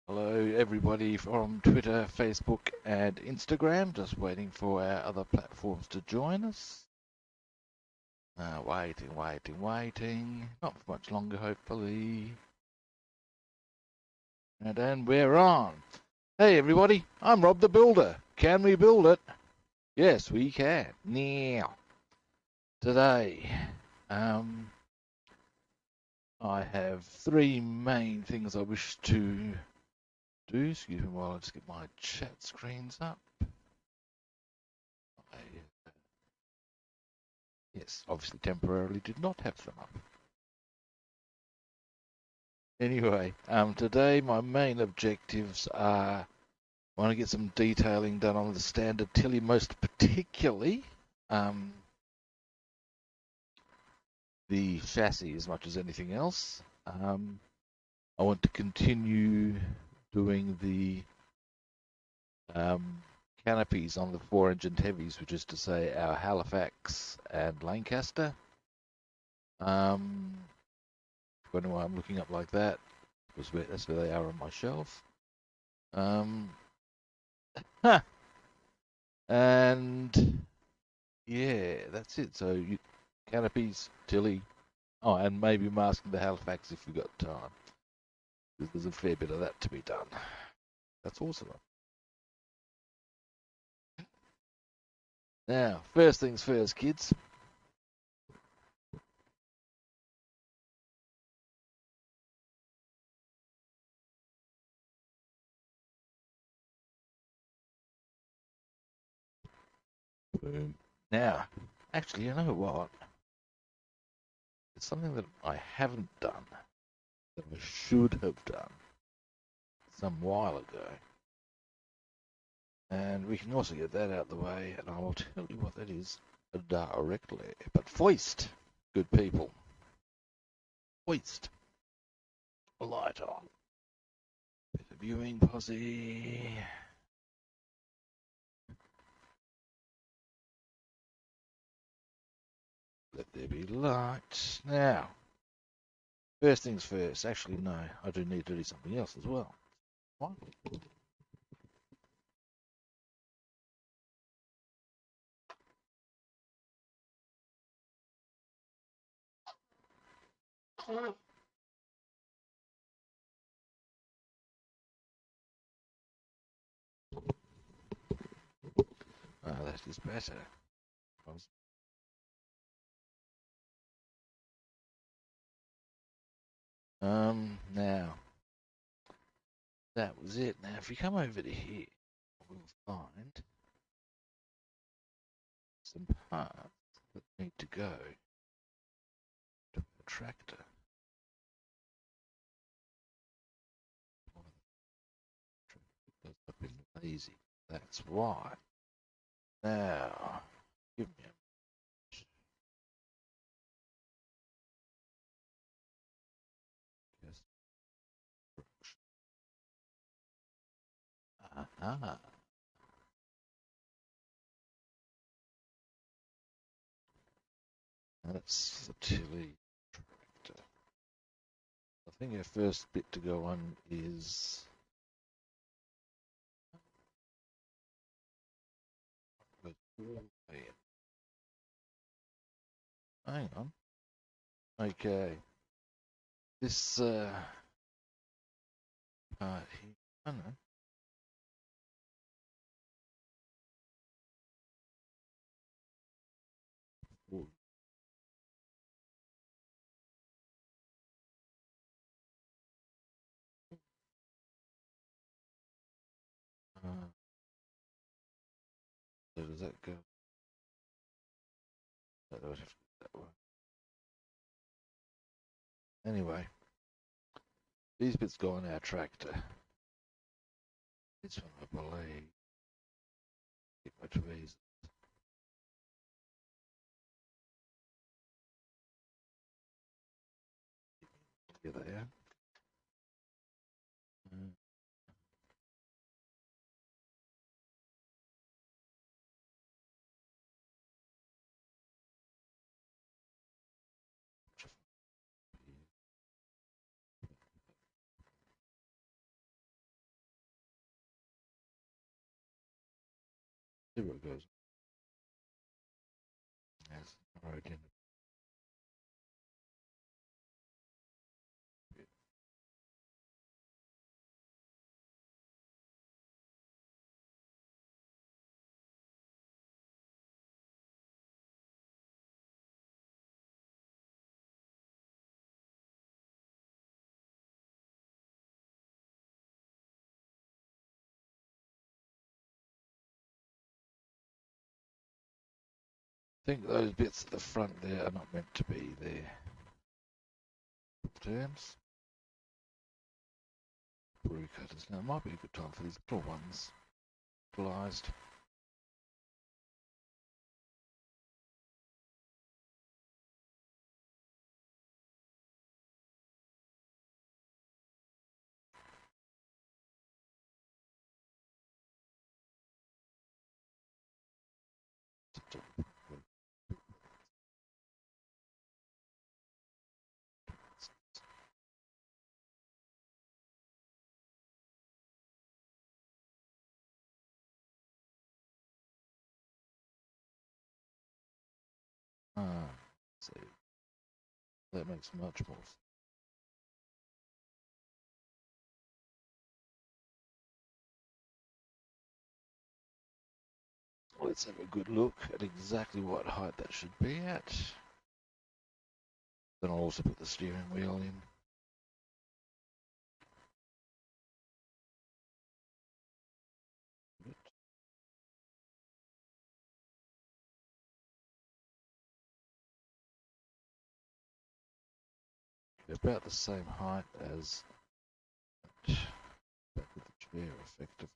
Hello, everybody from Twitter, Facebook, and Instagram. Just waiting for our other platforms to join us. Waiting. Not for much longer, hopefully. And then we're on. Hey, everybody, I'm Rob the Builder. Can we build it? Yes, we can. Now, today, I have three main things I wish to do. Excuse me while I just get my chat screens up. Yes, obviously temporarily did not have them up. Anyway, today my main objectives are I want to get some detailing done on the standard Tilly, most particularly the chassis as much as anything else. I want to continue doing the canopies on the 4-engine heavies, which is to say our Halifax and Lancaster. Wondering why I'm looking up like that, because that's where they are on my shelf. And yeah, that's it. So canopies, Tilly, and maybe masking the Halifax if we've got time. There's a fair bit of that to be done. That's awesome. Now, first things first, kids. Boom. Now, actually, you know what? It's something that I haven't done that I should have done some while ago. And we can also get that out of the way, and I will tell you what that is directly. But foist, good people. Foist. Light on. Bit of viewing posse. Let there be light. Now, first things first. Actually, no, I do need to do something else as well. What? That is better. Now, that was it. Now, if we come over to here, we'll find some parts that need to go to the tractor. I've been lazy. That's why. Now, give me a Aha. That's the Tilly tractor. I think our first bit to go on is hang on. Okay. This part here. I don't know. So does that go? That would have to go that way. Anyway, these bits go on our tractor. This one, I believe. Get my tweezers. Here they are. See where it goes. Yes, right in. I think those bits at the front there are not meant to be there. Turns. Brew cutters. Now it might be a good time for these little ones. Utilized. Ah, see. That makes much more sense. Let's have a good look at exactly what height that should be at. Then I'll also put the steering wheel in. They're about the same height as back with the chair, effectively.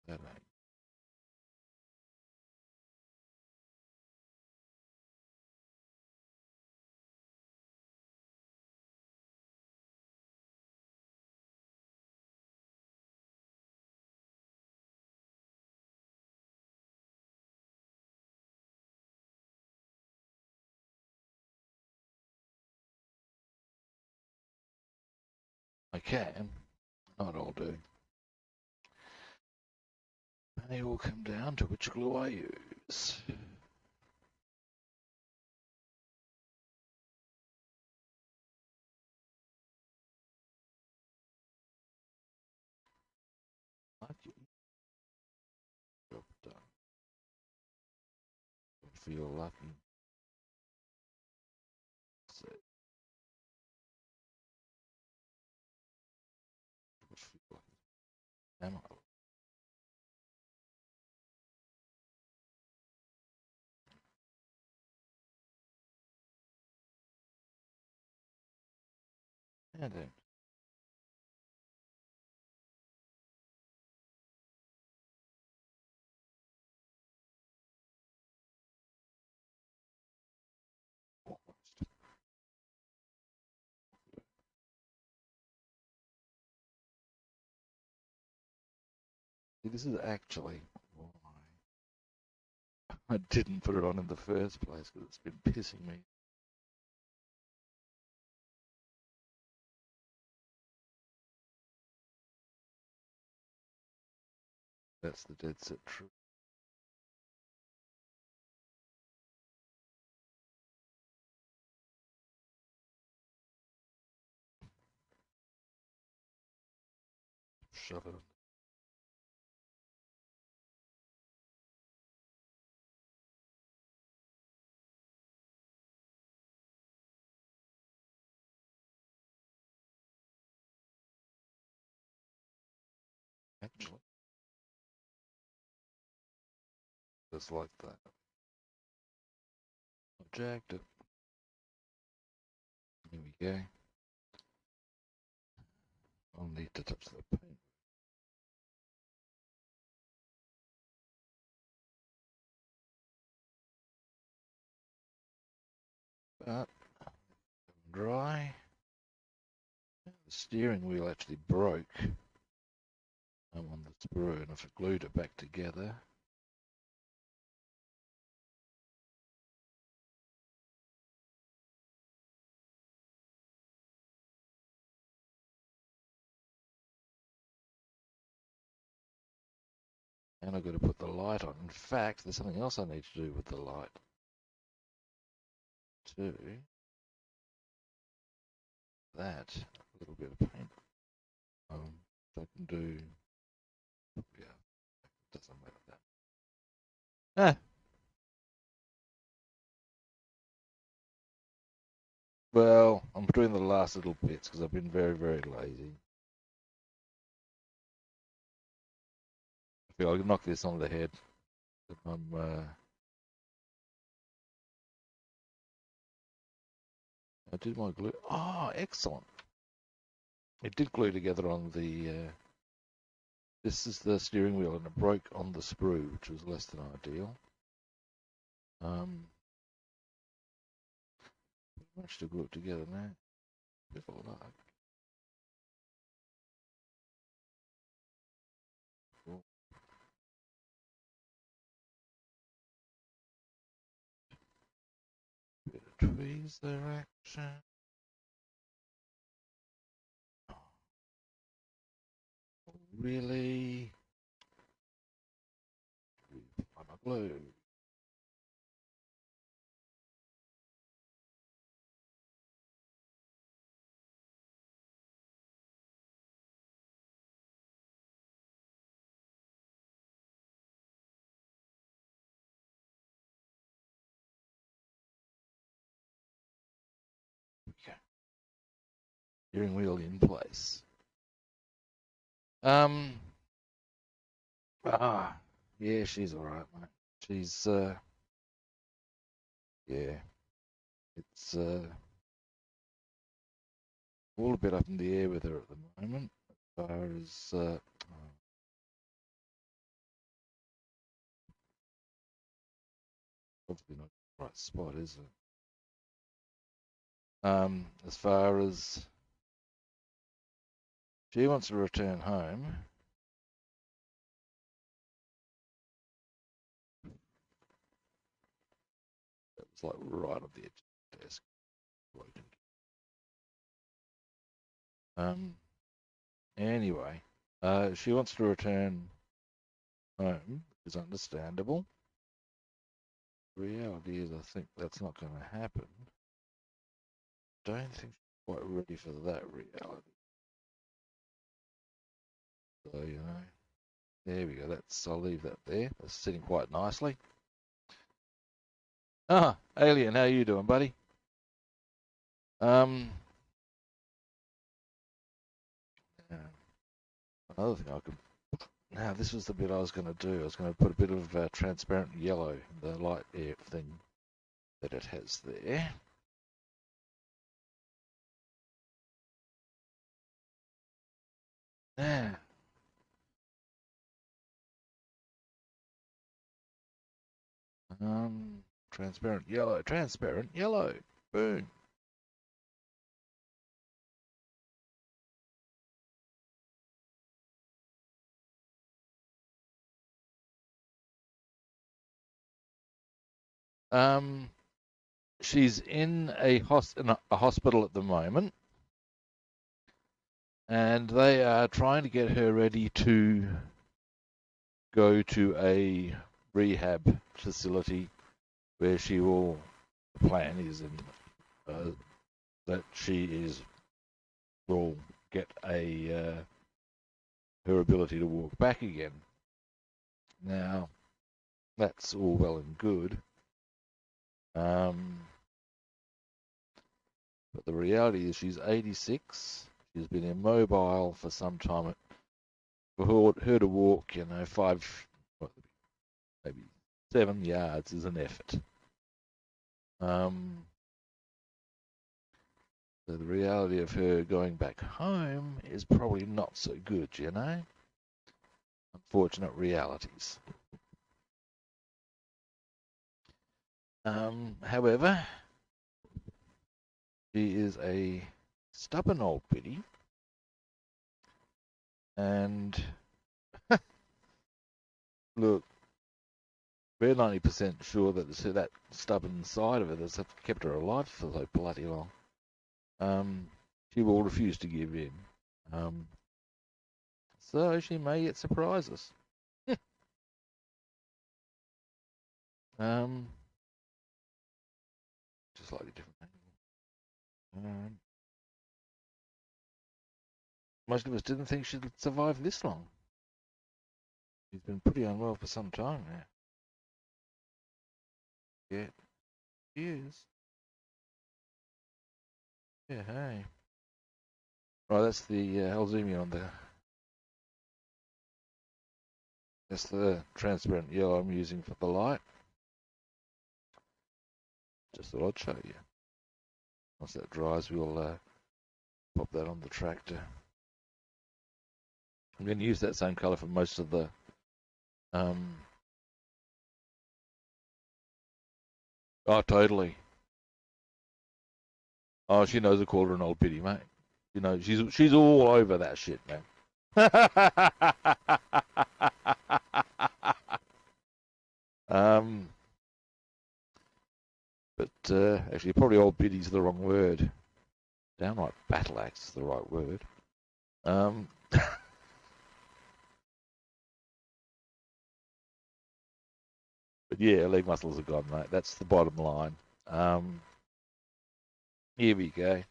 That ain't. I can, not all do. And it will come down to which glue I use. Lucky. Job done. Feel lucky. So, feel lucky. Am I? And then. See, this is actually why I didn't put it on in the first place, because it's been pissing me. That's the dead set truth. Shove it on. Actually, just like that. I jacked it. Here we go. I'll need to touch the paint. But dry. The steering wheel actually broke on the sprue, and if I glued it back together, and I've got to put the light on. In fact, there's something else I need to do with the light too. That a little bit of paint. So I can do. Yeah, doesn't matter that. Ah. Well, I'm doing the last little bits because I've been very, very lazy. I feel I can knock this on the head. I did my glue. Oh, excellent. It did glue together on the. This is the steering wheel, and it broke on the sprue, which was less than ideal. Managed to glue it together now. Bit of luck. Cool. Bit of tweezer action. Really? Find my glue. Okay. Steering wheel in place. Yeah, she's alright, mate. She's, yeah, it's, all a bit up in the air with her at the moment, as far as, obviously not the right spot, is it? As far as she wants to return home, it's like right on the edge of the desk. Anyway, she wants to return home, which is understandable. The reality is, I think that's not going to happen. Don't think she's quite ready for that reality. So, you know, there we go. I'll leave that there. That's sitting quite nicely. Alien, how you doing, buddy? Yeah. Another thing I could. Now, this was the bit I was going to do. I was going to put a bit of transparent yellow in the light air thing that it has there. Now, transparent yellow, boom. She's in a hospital at the moment, and they are trying to get her ready to go to a rehab facility where she will. The plan is that she will get her ability to walk back again. Now, that's all well and good. But the reality is she's 86. She's been immobile for some time. For her to walk, you know, maybe 7 yards is an effort. So the reality of her going back home is probably not so good, you know? Unfortunate realities. However, She is a stubborn old biddy, and look, we're 90% sure that that stubborn side of it has kept her alive for so bloody long. She will refuse to give in. So she may yet surprise us. Just slightly different. Most of us didn't think she'd survive this long. She's been pretty unwell for some time now. Yeah, she is. Yeah, hey. Right, that's the Alzheimer on there. That's the transparent yellow I'm using for the light. Just thought I'd show you. Once that dries, we'll pop that on the tractor. I'm going to use that same colour for most of the oh, totally. Oh, she knows I call her an old biddy, mate. You know, she's all over that shit, man. But actually, probably old biddy's the wrong word. Downright battle axe is the right word. But yeah, leg muscles are gone, mate. That's the bottom line. Here we go.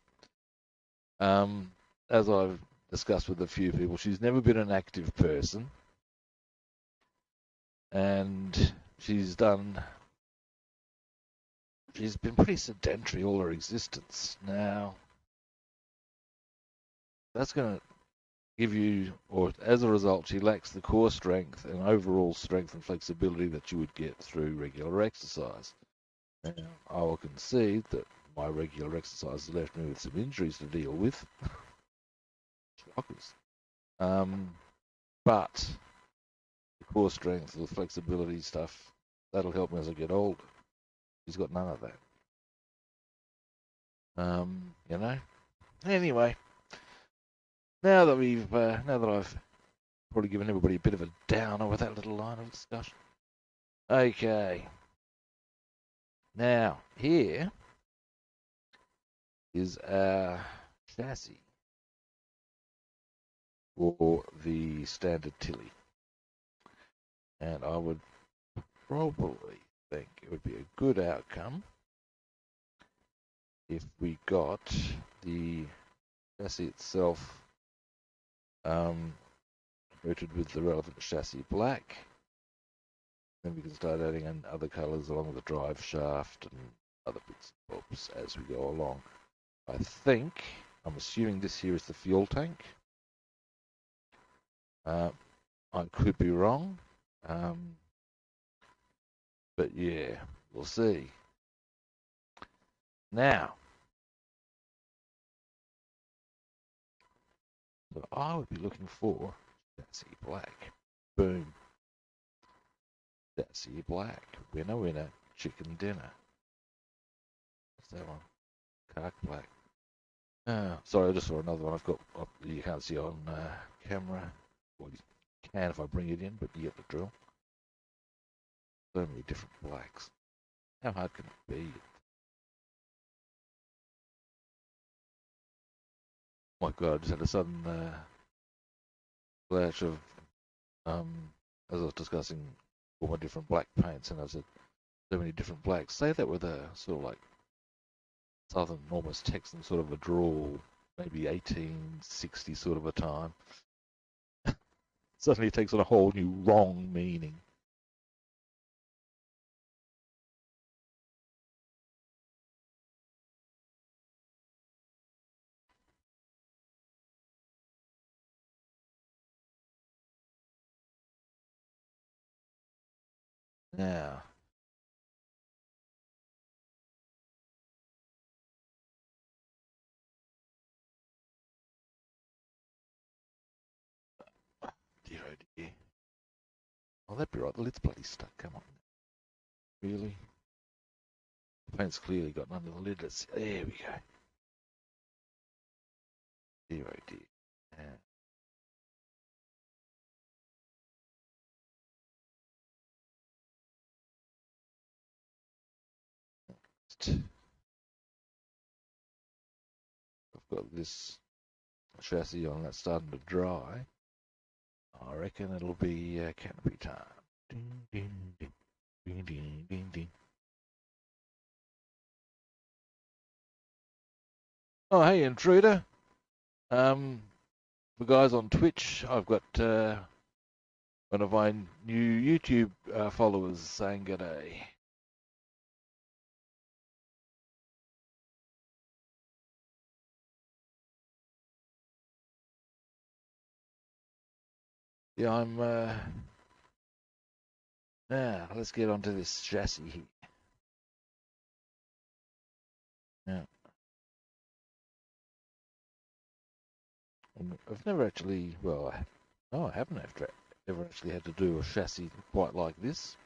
As I've discussed with a few people, she's never been an active person, and she's been pretty sedentary all her existence. Now, that's going to give you, or as a result, she lacks the core strength and overall strength and flexibility that you would get through regular exercise. Now, I will concede that my regular exercise has left me with some injuries to deal with. Shockers. But the core strength, the flexibility stuff, that'll help me as I get older. She's got none of that. You know. Anyway, now that I've probably given everybody a bit of a downer with that little line of discussion. Okay. Now here is our chassis for the standard Tilly, and I would probably think it would be a good outcome if we got the chassis itself coated with the relevant chassis black. Then we can start adding in other colours along with the drive shaft and other bits and bobs as we go along. I'm assuming this here is the fuel tank. I could be wrong. But yeah, we'll see. Now, so I would be looking for chassis black. Boom. Chassis black. Winner, winner. Chicken dinner. What's that one? Cark black. Sorry, I just saw another one. I've got, you can't see on camera. Well, you can if I bring it in, but you get the drill. So many different blacks. How hard can it be? My God, I just had a sudden flash of, as I was discussing all my different black paints, and I said, so many different blacks. Say that with a sort of like Southern, almost Texan sort of a drawl, maybe 1860 sort of a time. Suddenly it takes on a whole new wrong meaning. Now, dear oh dear. Oh, that'd be right. The lid's bloody stuck. Come on. Really? The paint's clearly gotten under the lid. There we go. Dear, oh dear. I've got this chassis on that's starting to dry. I reckon it'll be canopy time. Ding, ding, ding, ding, ding, ding, ding. Oh, hey, intruder. The guys on Twitch, I've got one of my new YouTube followers saying g'day. Yeah, I'm. Now, let's get onto this chassis here. Yeah. I've never actually, well, no, I haven't ever actually had to do a chassis quite like this.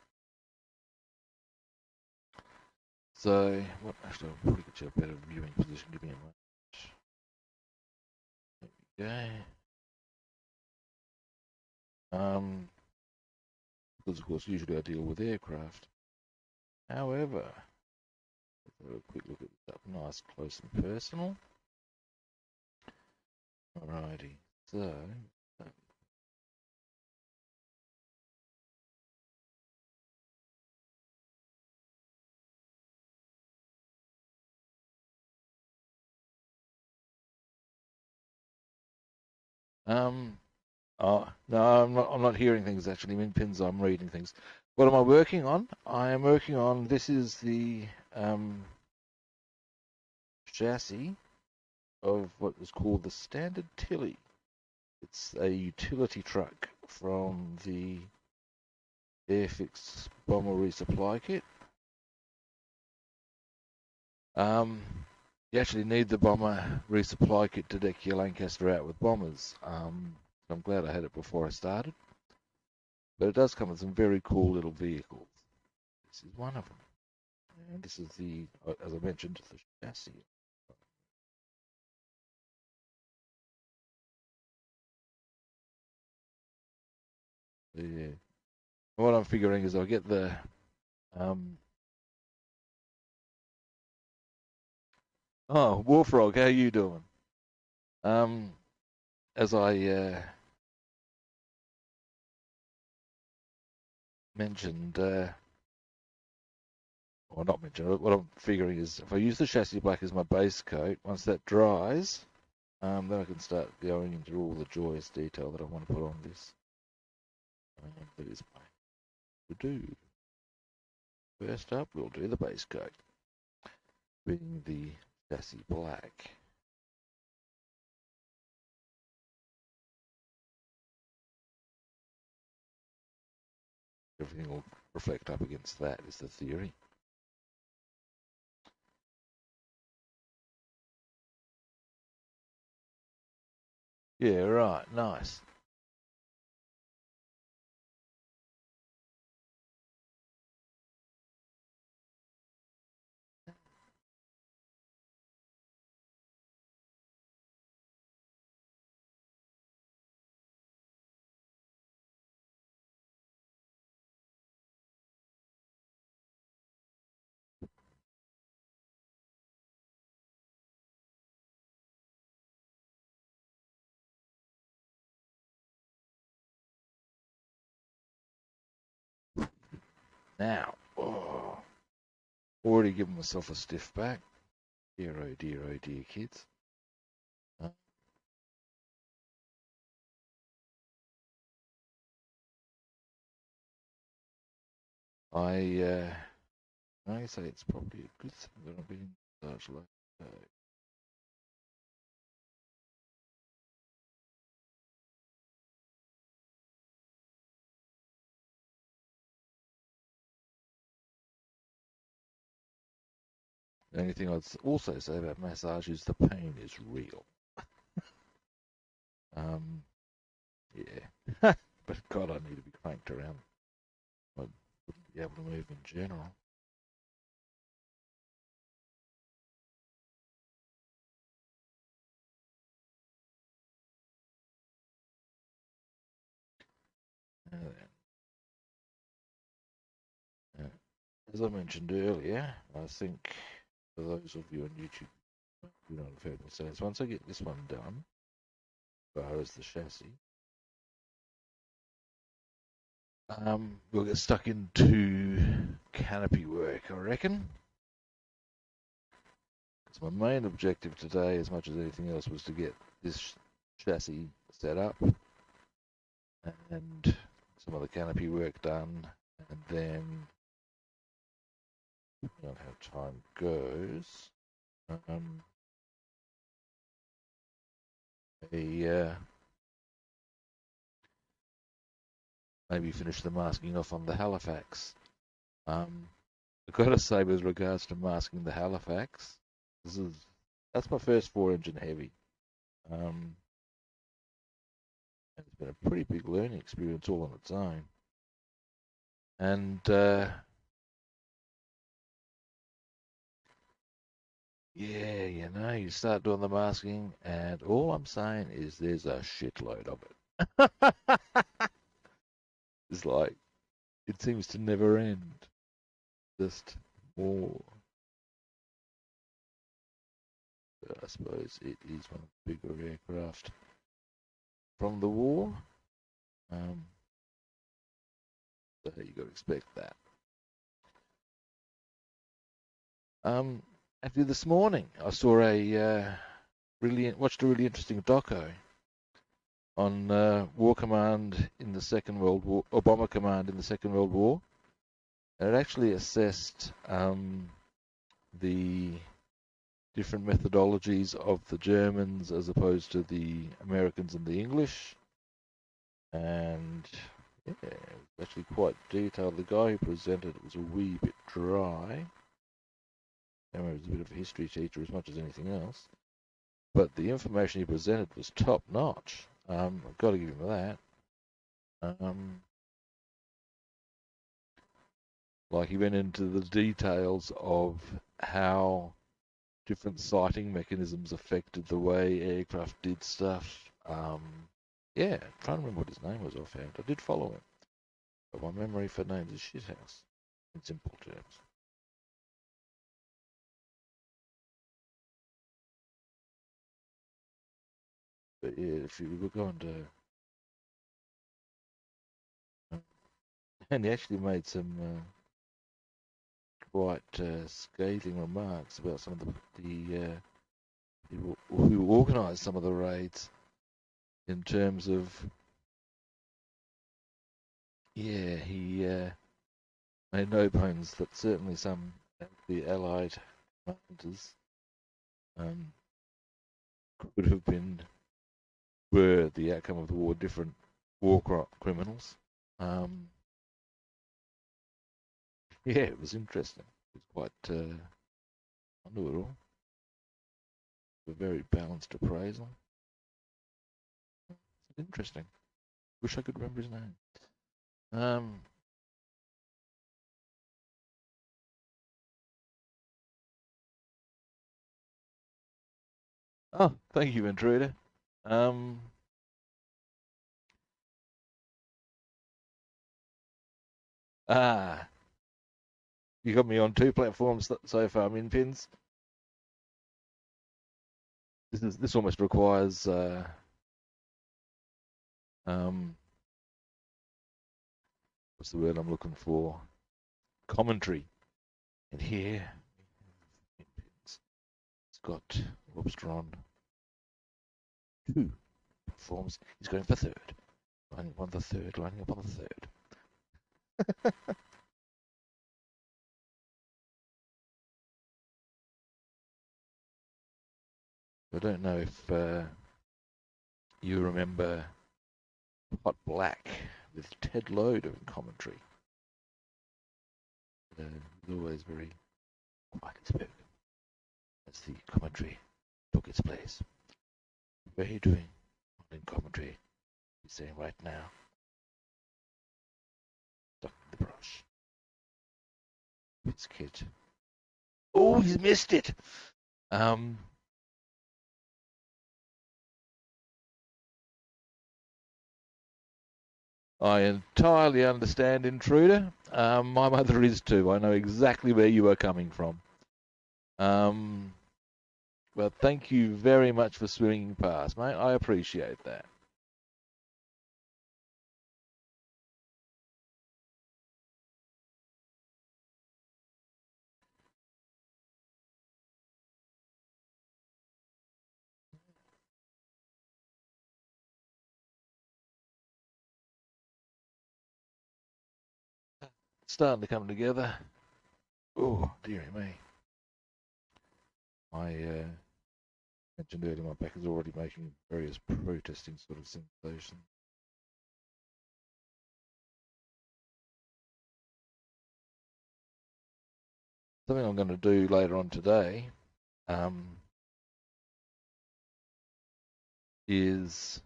So, what, actually, I'll probably get you a better viewing position. Give me a moment. There we go. Because of course, usually I deal with aircraft. However, let's have a quick look at this up nice, close and personal. Alrighty, so oh no, I'm not hearing things actually. Min pins, I'm reading things. What am I working on? I am working on. This is the chassis of what was called the Standard Tilly. It's a utility truck from the Airfix bomber resupply kit. You actually need the bomber resupply kit to deck your Lancaster out with bombers. I'm glad I had it before I started. But it does come with some very cool little vehicles. This is one of them. And this is the, as I mentioned, the chassis. Yeah. What I'm figuring is I'll get the oh, Warfrog, how you doing? As I mentioned, or not mentioned, what I'm figuring is if I use the chassis black as my base coat, once that dries, then I can start going into all the joyous detail that I want to put on this. That is my to-do. First up, we'll do the base coat, being the chassis black. Everything will reflect up against that, is the theory. Yeah, right, nice. Now, oh, already given myself a stiff back. Dear, oh dear, kids. I say it's probably a good thing that I've been in such late. The only thing I'd also say about massage is the pain is real. Yeah. But God, I need to be cranked around. I wouldn't be able to move in general. Uh, as I mentioned earlier, I think for those of you on YouTube who don't have heard me say this, once I get this one done, as far as the chassis, we'll get stuck into canopy work, I reckon. Because my main objective today, as much as anything else, was to get this chassis set up and some of the canopy work done, and then, depending on how time goes, maybe finish the masking off on the Halifax. I've got to say, with regards to masking the Halifax, that's my first 4-engine heavy. It's been a pretty big learning experience all on its own. And yeah, you start doing the masking, and all I'm saying is there's a shitload of it. It's like, it seems to never end. Just more. I suppose it is one of the bigger aircraft from the war. So you got to expect that. Actually, this morning I saw watched a really interesting doco on War Command in the Second World War, or Bomber Command in the Second World War, and it actually assessed the different methodologies of the Germans as opposed to the Americans and the English, and yeah, it was actually quite detailed. The guy who presented it was a wee bit dry. I remember he was a bit of a history teacher as much as anything else, but the information he presented was top notch. I've got to give him that. Like, he went into the details of how different sighting mechanisms affected the way aircraft did stuff. Yeah, I'm trying to remember what his name was offhand. I did follow him, but my memory for names is shithouse in simple terms. But yeah, if you were going to, and he actually made some quite scathing remarks about some of the people who organised some of the raids, in terms of, yeah, he made no bones that certainly some of the Allied commanders could have been, were the outcome of the war, different war criminals. Yeah, it was interesting. It was quite onto it all. A very balanced appraisal. It's interesting. Wish I could remember his name. Oh, thank you, Intruder. You got me on 2 platforms so far, Minpins. This almost requires what's the word I'm looking for? Commentary. And here, Minpins, it's got Lobster on 2 platforms. He's going for 3rd. Lining up on the 3rd, lining up on the 3rd. I don't know if you remember Hot Black with Ted Lowe doing commentary. He's always very quiet spoken as the commentary took its place. What are you doing in commentary? He's saying right now. Stuck in the brush. Biscuit. Oh, he's missed it! I entirely understand, intruder. My mother is too. I know exactly where you are coming from. But thank you very much for swinging past, mate. I appreciate that. It's starting to come together. Oh, dearie me. I mentioned earlier my back is already making various protesting sort of sensations. Something I'm going to do later on today is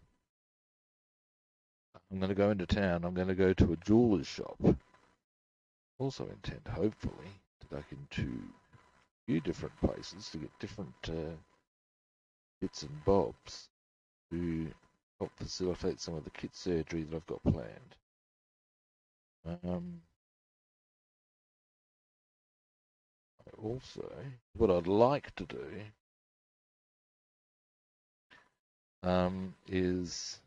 I'm going to go into town. I'm going to go to a jeweller's shop. Also intend, hopefully, to duck into a few different places to get different bits and bobs to help facilitate some of the kit surgery that I've got planned. Also, what I'd like to do is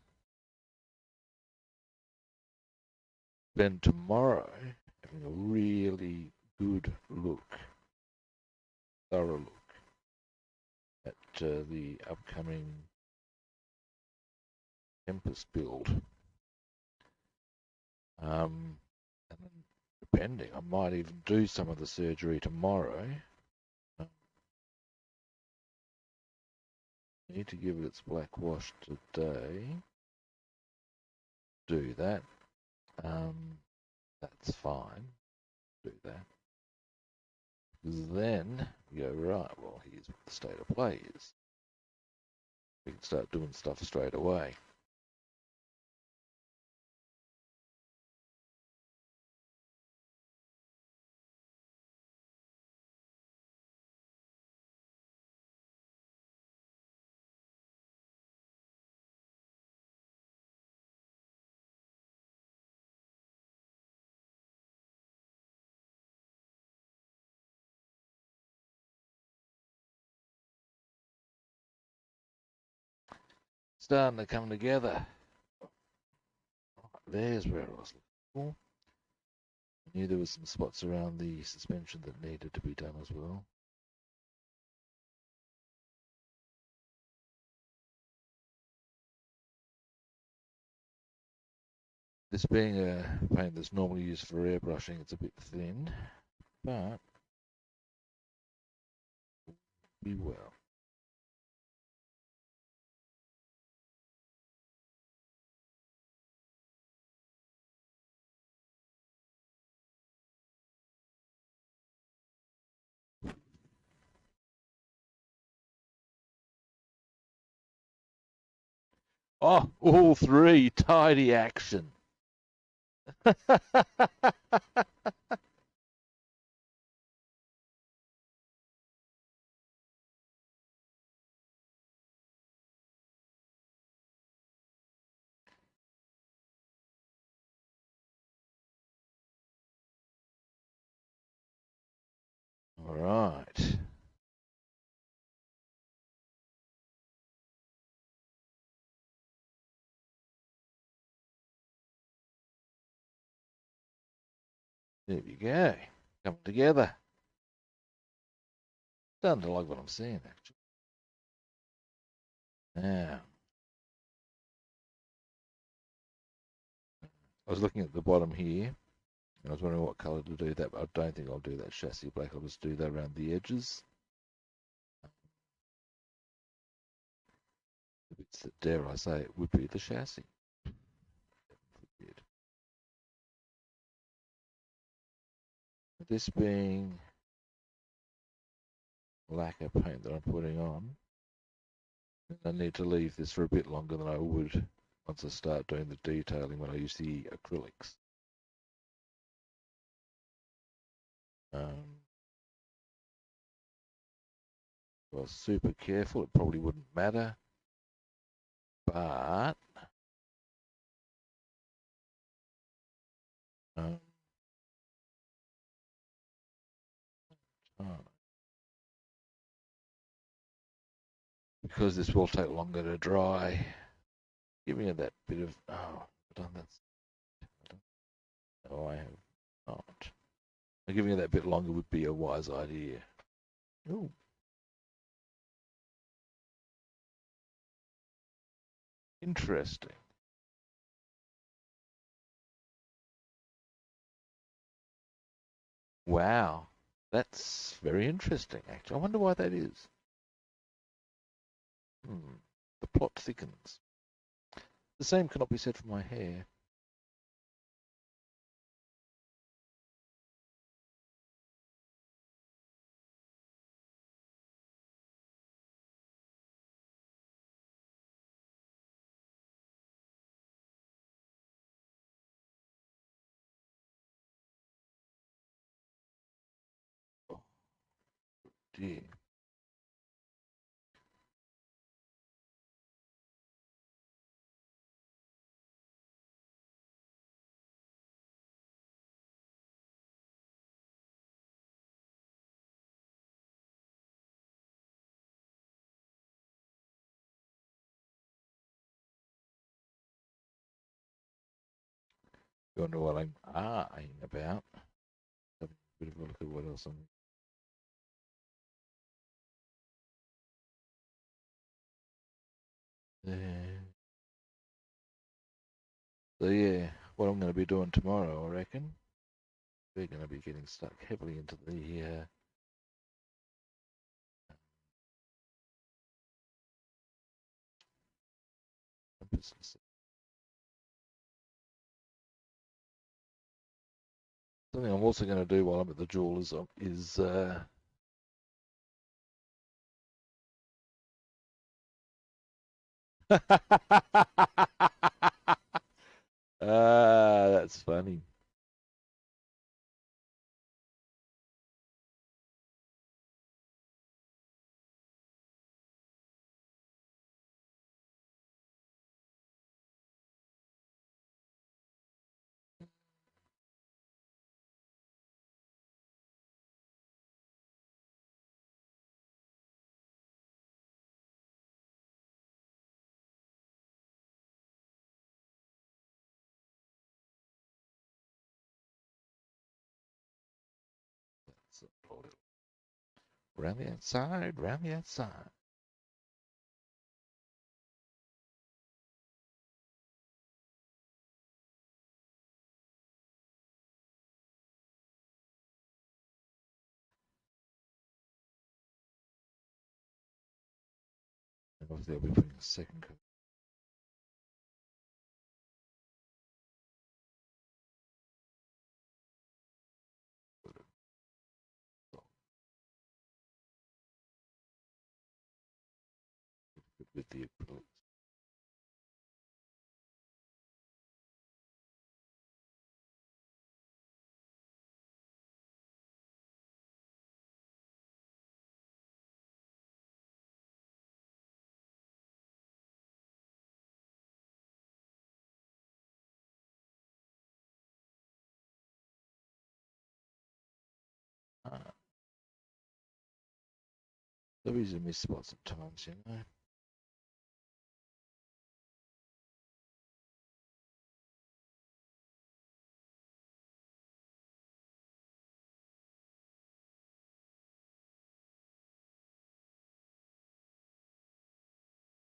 spend tomorrow having a really good look, thorough look at the upcoming Tempest build. And then depending, I might even do some of the surgery tomorrow. I need to give it its black wash today. Do that. That's fine. Do that. Because then you go, right, well, here's what the state of play is. We can start doing stuff straight away. Starting to come together. There's where I was looking for. I knew there was some spots around the suspension that needed to be done as well. This being a paint that's normally used for airbrushing, it's a bit thin, but be well. Oh, all three, tidy action. All right. There we go. Coming together. Starting to like what I'm seeing, actually. Now, I was looking at the bottom here, and I was wondering what colour to do that, but I don't think I'll do that chassis black. I'll just do that around the edges. The bits that, dare I say, it would be the chassis. This being lacquer paint that I'm putting on, I need to leave this for a bit longer than I would once I start doing the detailing when I use the acrylics. If I was super careful, it probably wouldn't matter, but because this will take longer to dry, giving it that bit of, oh, I've done that. No, I have not. Giving it that bit longer would be a wise idea. Ooh. Interesting. Wow. That's very interesting, actually. I wonder why that is. The plot thickens. The same cannot be said for my hair. Oh, dear. You wonder what I'm eyeing about. Have a bit of a look at what else I'm. There. So yeah, what I'm going to be doing tomorrow, I reckon, we're going to be getting stuck heavily into the business. Something I'm also going to do while I'm at the jewelers is that's funny. So, round the outside, round the outside. And obviously I'll be putting a second coat. With the acrylics. There is a miss spot sometimes, you know.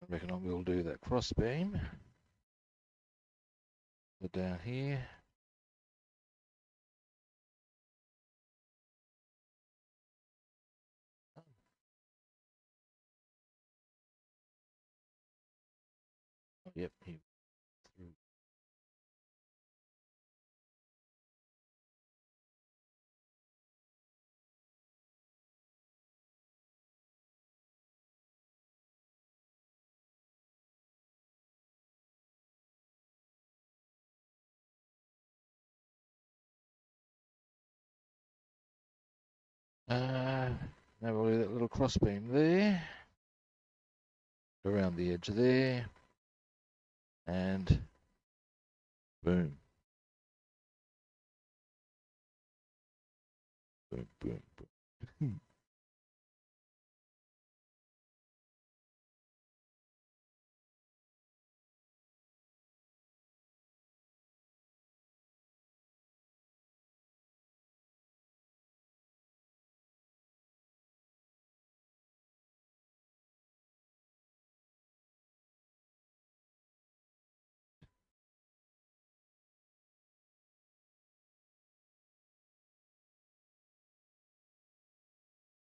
I reckon I will do that cross beam. Go down here. Oh, yep, here through. Now we'll do that little cross beam there. Around the edge there. And boom. Boom, boom, boom.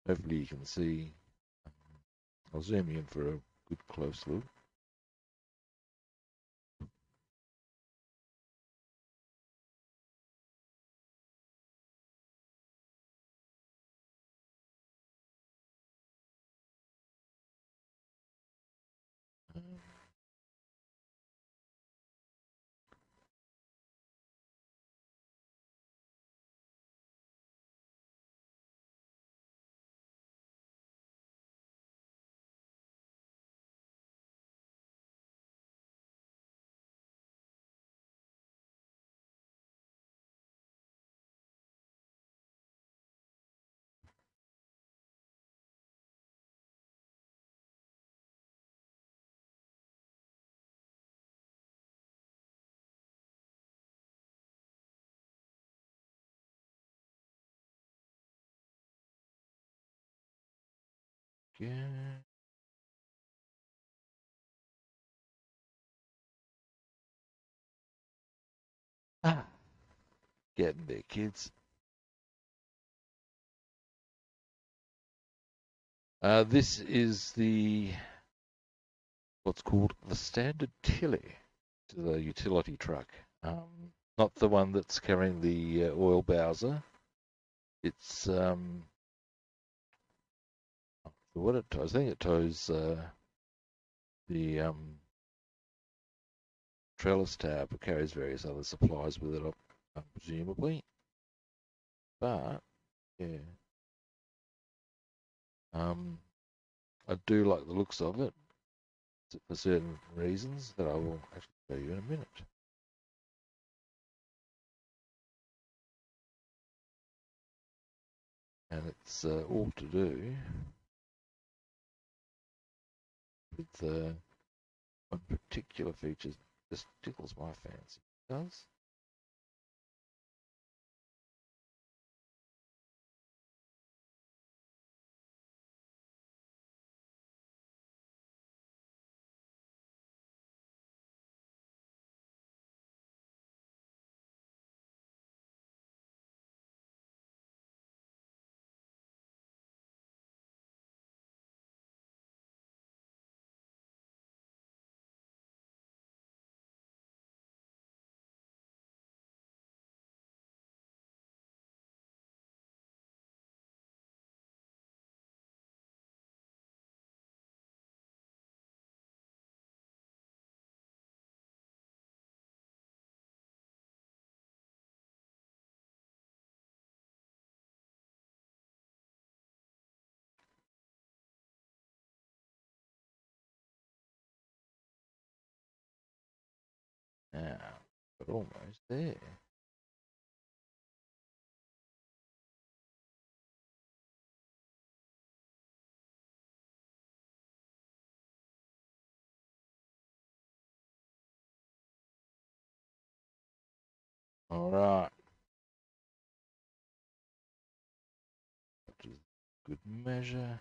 Hopefully you can see. I'll zoom in for a good close look. Yeah. Ah, getting there, kids. This is what's called the standard Tilly, to the utility truck. Not the one that's carrying the oil bowser. It's what it tows. I think it tows the trellis tab. It carries various other supplies with it, presumably. But yeah, I do like the looks of it for certain reasons that I will actually show you in a minute. And it's all to do with one particular feature just tickles my fancy. It does. Now, but almost there. All right. That is good measure.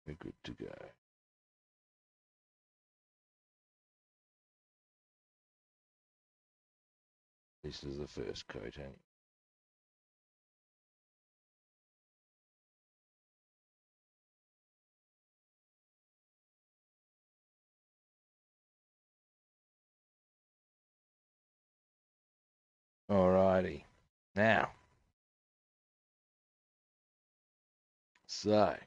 We're good to go. This is the first coating. Alrighty. Now, so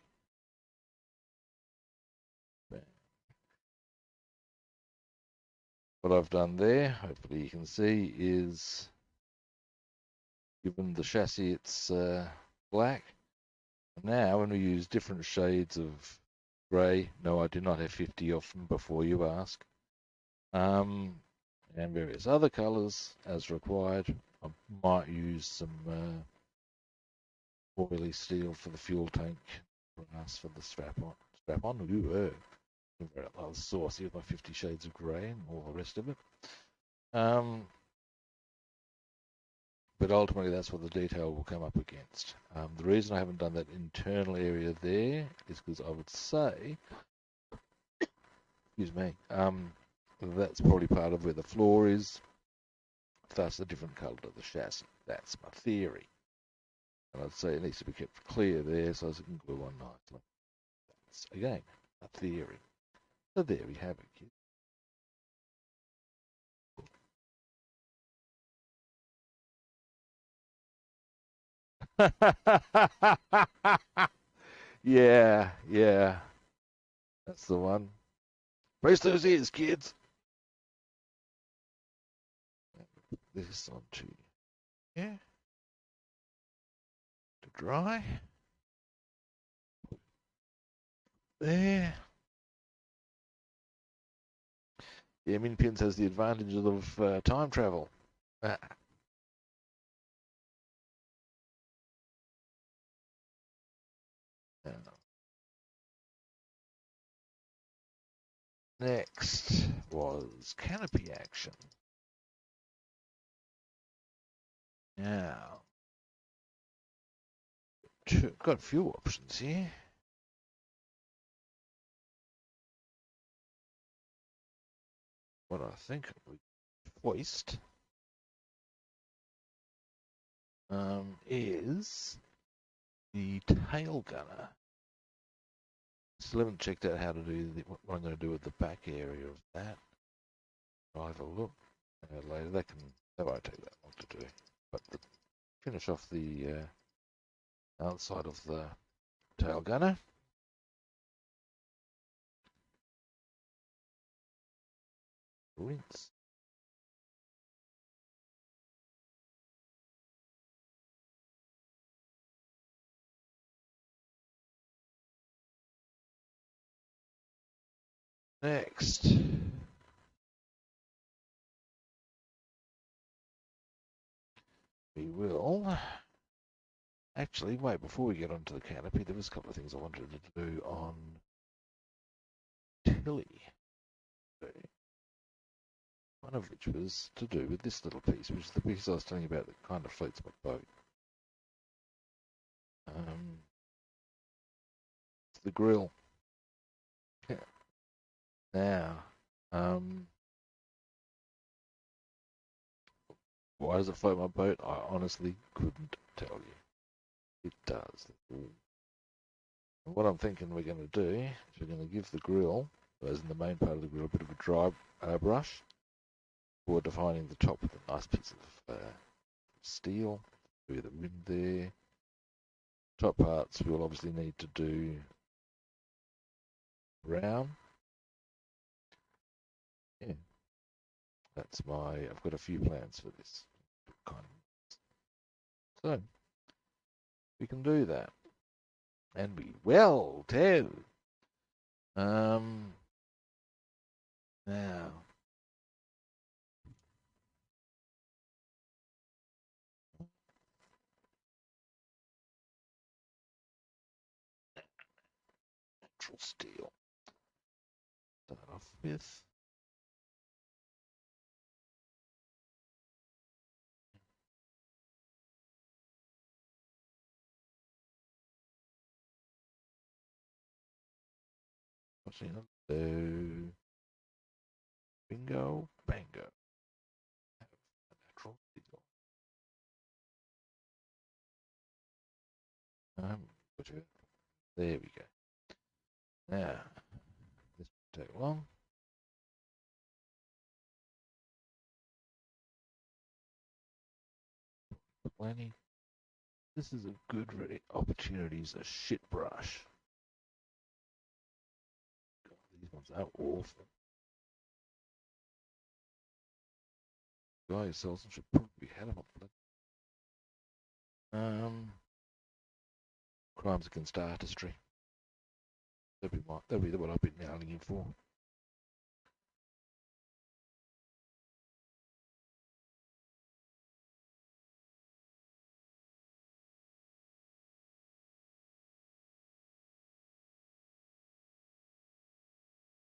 what I've done there, hopefully you can see, is given the chassis its black. Now, when we use different shades of grey, no, I do not have 50 of them before you ask, and various other colours as required. I might use some oily steel for the fuel tank, brass for the strap-on. Ooh, very saucy with my 50 Shades of Grey and all the rest of it. But ultimately, that's what the detail will come up against. The reason I haven't done that internal area there is because I would say, excuse me, that's probably part of where the floor is, thus a different colour to the chassis. That's my theory. And I'd say it needs to be kept clear there so I can glue on nicely. That's, again, a theory. So there we have it, kids. Yeah, yeah. That's the one. Brace those ears, kids. This onto here to dry. There. Yeah, Min Pins has the advantage of time travel. Ah. Next was canopy action. Now, got a few options here. What I think we foist is the tail gunner. Still haven't checked out how to do what I'm going to do with the back area of that. I'll have a look later. That won't take that long to do. But finish off the outside of the tail gunner. Rinse. Next, we will actually wait before we get onto the canopy. There was a couple of things I wanted to do on Tilly. One of which was to do with this little piece, which is the piece I was telling you about that kind of floats my boat. It's the grill. Now, why does it float my boat? I honestly couldn't tell you. It does. And what I'm thinking we're going to do is we're going to give the grill, as in the main part of the grill, a bit of a dry brush for defining the top with a nice piece of steel. Do the rim there. Top parts we'll obviously need to do brown. Yeah, that's I've got a few plans for this kind of. So we can do that, and we will too. Now. Natural steel. Start off with. Hello. Bingo, bango. Natural steel. There we go. Now, this won't take long. Plenty. This is a good opportunity as a shit brush. God, these ones are awful. Guy who sells them should probably be had them on. Crimes against artistry. That'd be what I've been nailing him for.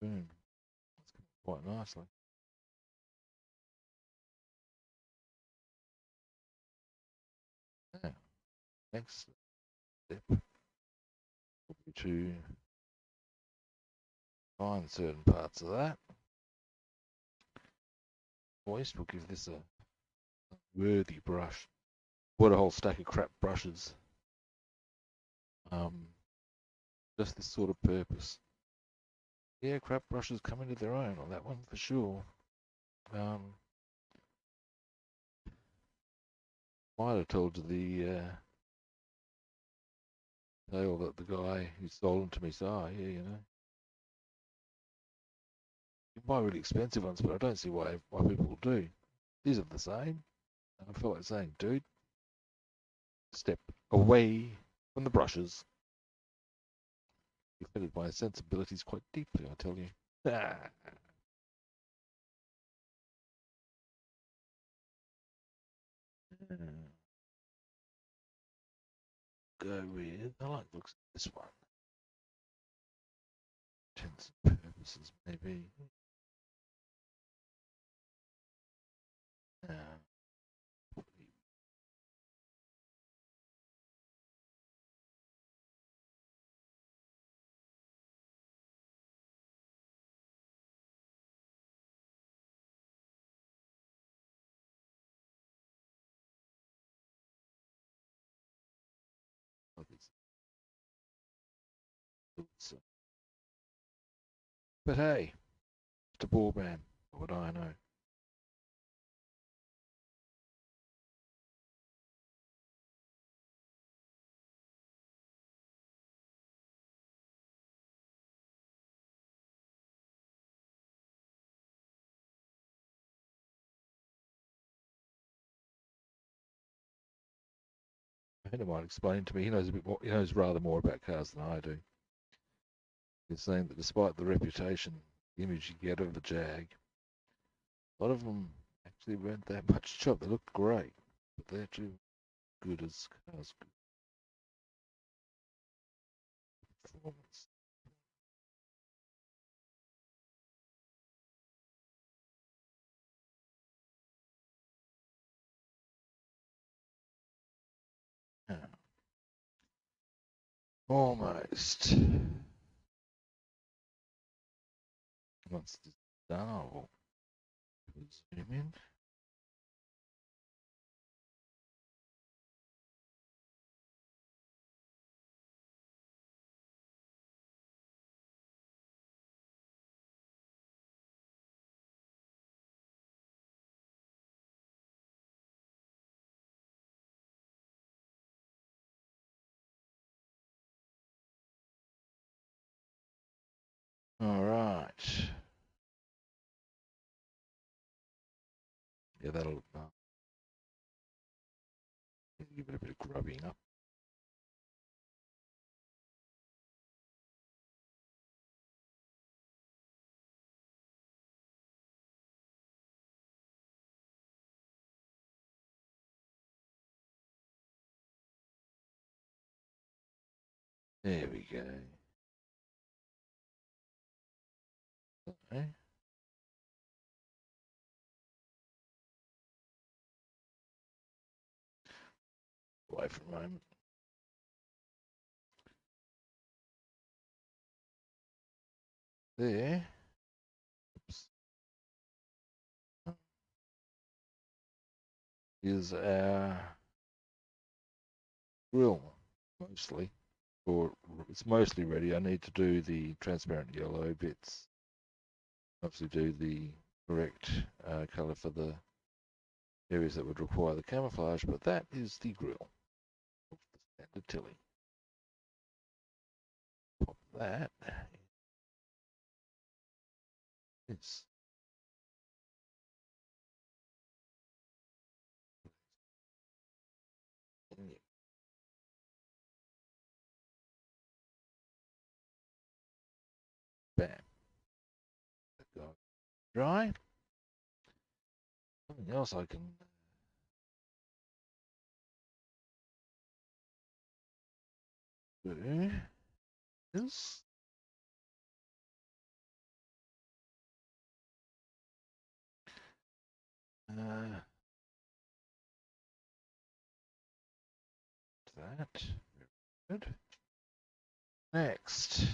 Boom. That's quite nicely. Now, next step will be to find certain parts of that. Voice will give this a worthy brush. What a whole stack of crap brushes. Just this sort of purpose. Yeah, crap brushes come into their own on that one for sure. Might have told you the tale that the guy who sold them to me said, oh, yeah, you know, you buy really expensive ones, but I don't see why people do. These are the same. And I felt like saying, dude, step away from the brushes. You offended my sensibilities quite deeply, I tell you. Ah. Go with, I like the looks of this one. Intents and purposes, maybe. Uh, but hey, it's a ball man. What do I know? A friend of mine explained to me, he knows a bit more, he knows rather more about cars than I do. He's saying that despite the reputation, the image you get of the Jag, a lot of them actually weren't that much job. They looked great, but they're too good as cars. Performance. Yeah. Almost. Once it's done, I will zoom in. All right. Yeah, that'll look nice. Give it a bit of grubbing up. There we go. Okay. Away for a moment. There. Oops. Is our grill mostly, or it's mostly ready. I need to do the transparent yellow bits. Obviously, do the correct colour for the areas that would require the camouflage, but that is the grill. The standard Tilly. Pop that. It's bam. Dry. Something else I can do is that. Good. Next.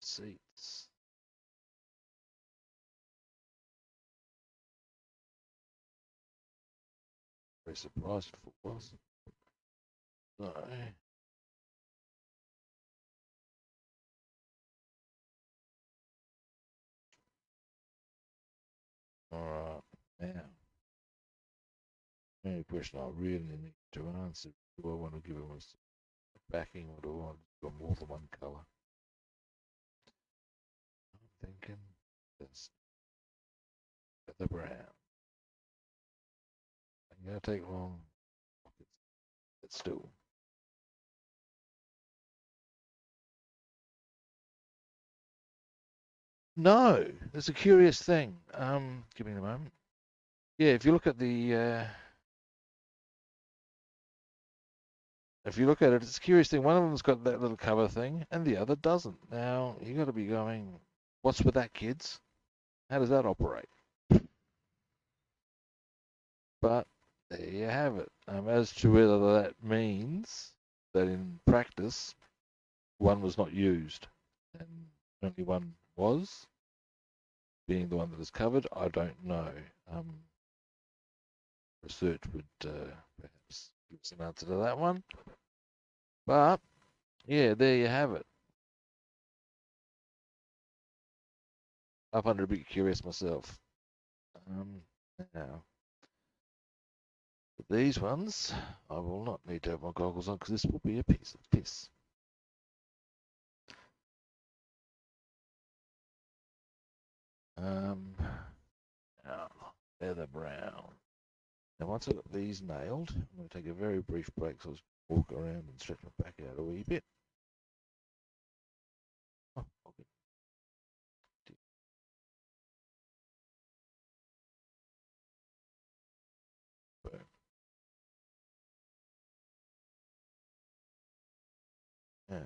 Seats. Very surprised if it was. So, alright, now, the only question I really need to answer, do I want to give them a backing or do I want to give them more than one colour? I'm thinking this the brown. Ain't gonna take long. It's still. No, there's a curious thing. Give me a moment. Yeah, if you look at the if you look at it, it's a curious thing. One of them's got that little cover thing, and the other doesn't. Now you got to be going, what's with that, kids? How does that operate? But there you have it. As to whether that means that in practice one was not used and only one was, being the one that is covered, I don't know. Research would perhaps give us an answer to that one. But yeah, there you have it. I find it a bit curious myself. Now, these ones, I will not need to have my goggles on because this will be a piece of piss. Now, leather brown. Now, once I've got these nailed, I'm going to take a very brief break so I'll just walk around and stretch my back out a wee bit. Oh, okay. Boom. Yeah.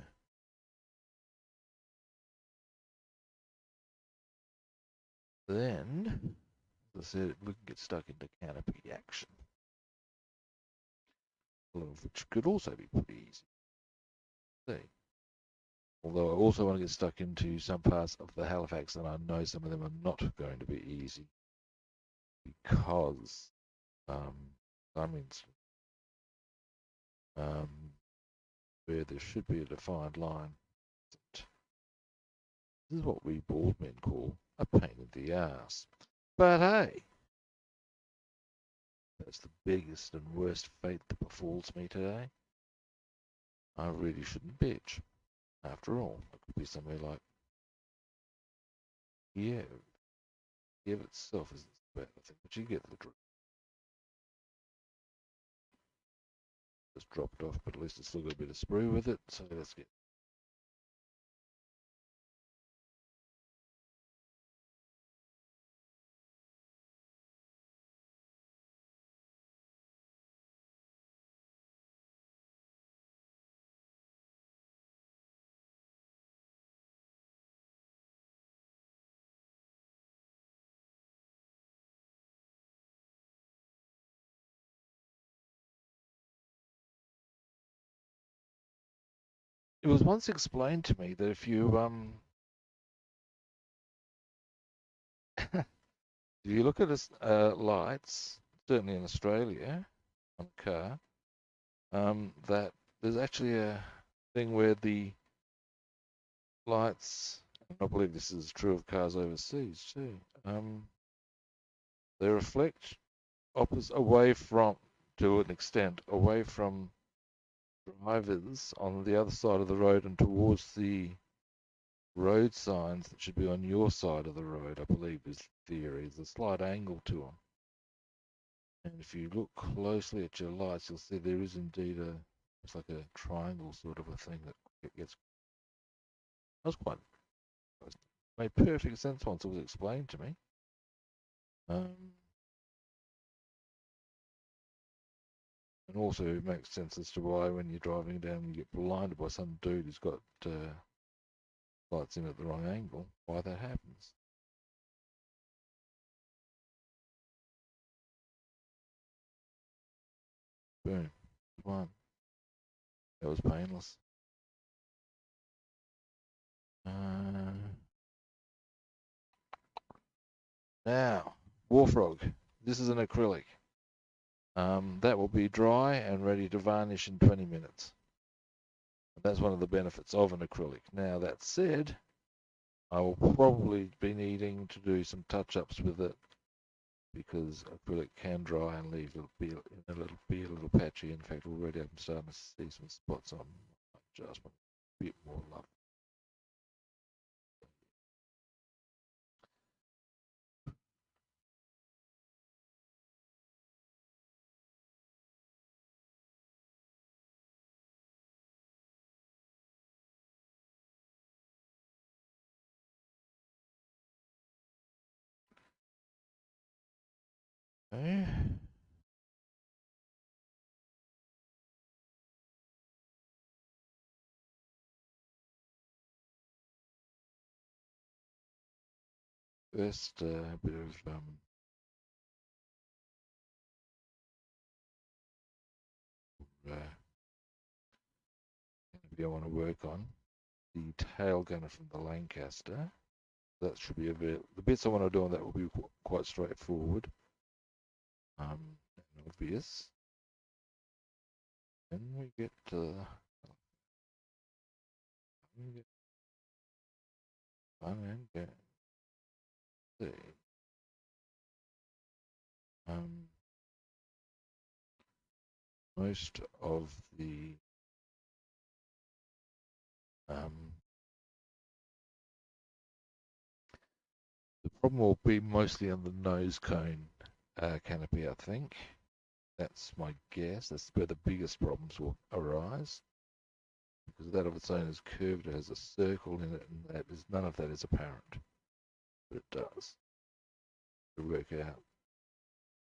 Then, as I said, we can get stuck into canopy action, a lot of which could also be pretty easy. See. Although I also want to get stuck into some parts of the Halifax, and I know some of them are not going to be easy because, I mean, where there should be a defined line. This is what we board men call a pain in the ass. But hey, that's the biggest and worst fate that befalls me today. I really shouldn't bitch. After all, it could be somewhere like Kiev. Kiev itself isn't so bad, I think, but you get the drift. It's dropped off, but at least it's still got a bit of sprue with it, so let's get. It was once explained to me that if you if you look at lights, certainly in Australia, on a car, that there's actually a thing where the lights, and I believe this is true of cars overseas too, they reflect away from, to an extent, away from drivers on the other side of the road and towards the road signs that should be on your side of the road, I believe is the theory. There's a slight angle to them. And if you look closely at your lights, you'll see there is indeed it's like a triangle sort of a thing that gets. That was quite. It made perfect sense once it was explained to me. And also it makes sense as to why when you're driving down you get blinded by some dude who's got lights in at the wrong angle, why that happens. Boom. One. That was painless. Now, Warfrog. This is an acrylic. That will be dry and ready to varnish in 20 minutes. That's one of the benefits of an acrylic. Now, that said, I will probably be needing to do some touch-ups with it because acrylic can dry and leave be a little patchy. In fact, already I'm starting to see some spots on my adjustment. A bit more love. Okay. First, a bit of I want to work on the tail gunner from the Lancaster. That should be the bits I want to do on that will be quite straightforward and obvious. Then we get fun and get see. Most of the problem will be mostly on the nose cone canopy, I think. That's my guess. That's where the biggest problems will arise. Because that of its own is curved, it has a circle in it, and that is, none of that is apparent. But it does. To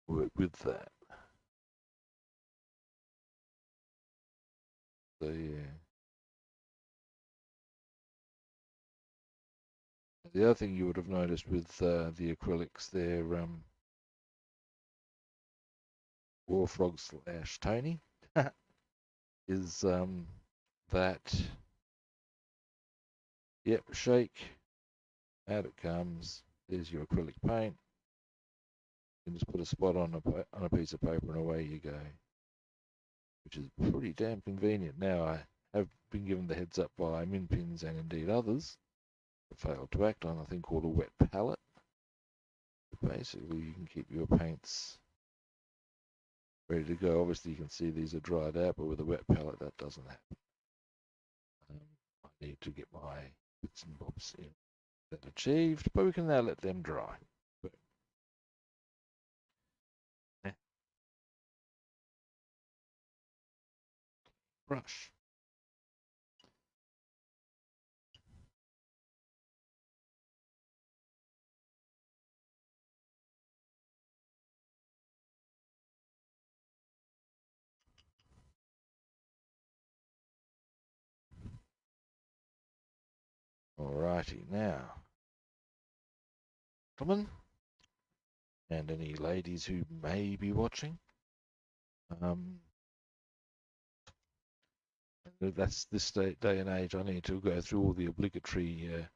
work with that. So yeah. The other thing you would have noticed with the acrylics there, Warfrog / Tony, is that, yep, shake, out it comes, there's your acrylic paint. You can just put a spot on a piece of paper and away you go, which is pretty damn convenient. Now, I have been given the heads up by Minpins and indeed others that failed to act on a thing called a wet palette. Basically, you can keep your paints ready to go. Obviously, you can see these are dried out, but with a wet palette, that doesn't happen. I need to get my bits and bobs in that achieved, but we can now let them dry. Brush. Alrighty, now, gentlemen, and any ladies who may be watching, that's this day and age. I need to go through all the obligatory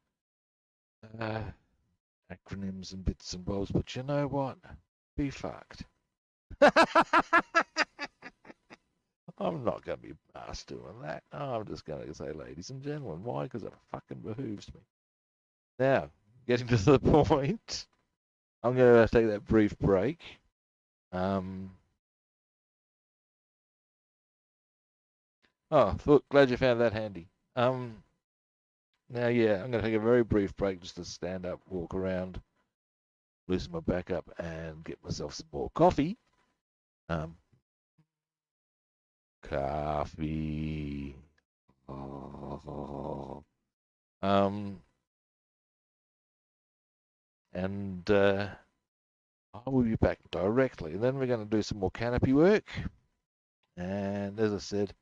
acronyms and bits and bobs, but you know what? Be fucked. I'm not going to be asked doing that. I'm just going to say, ladies and gentlemen. Why? Because it fucking behooves me. Now, getting to the point, I'm going to take that brief break. Glad you found that handy. Now, yeah, I'm going to take a very brief break just to stand up, walk around, loosen my back up, and get myself some more coffee. Coffee. Oh. And I will be back directly. And then we're going to do some more canopy work. And as I said,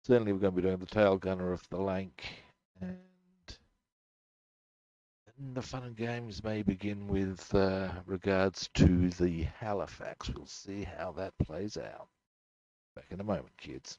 certainly we're going to be doing the tail gunner of the Lank. And the fun and games may begin with regards to the Halifax. We'll see how that plays out. Back in a moment, kids.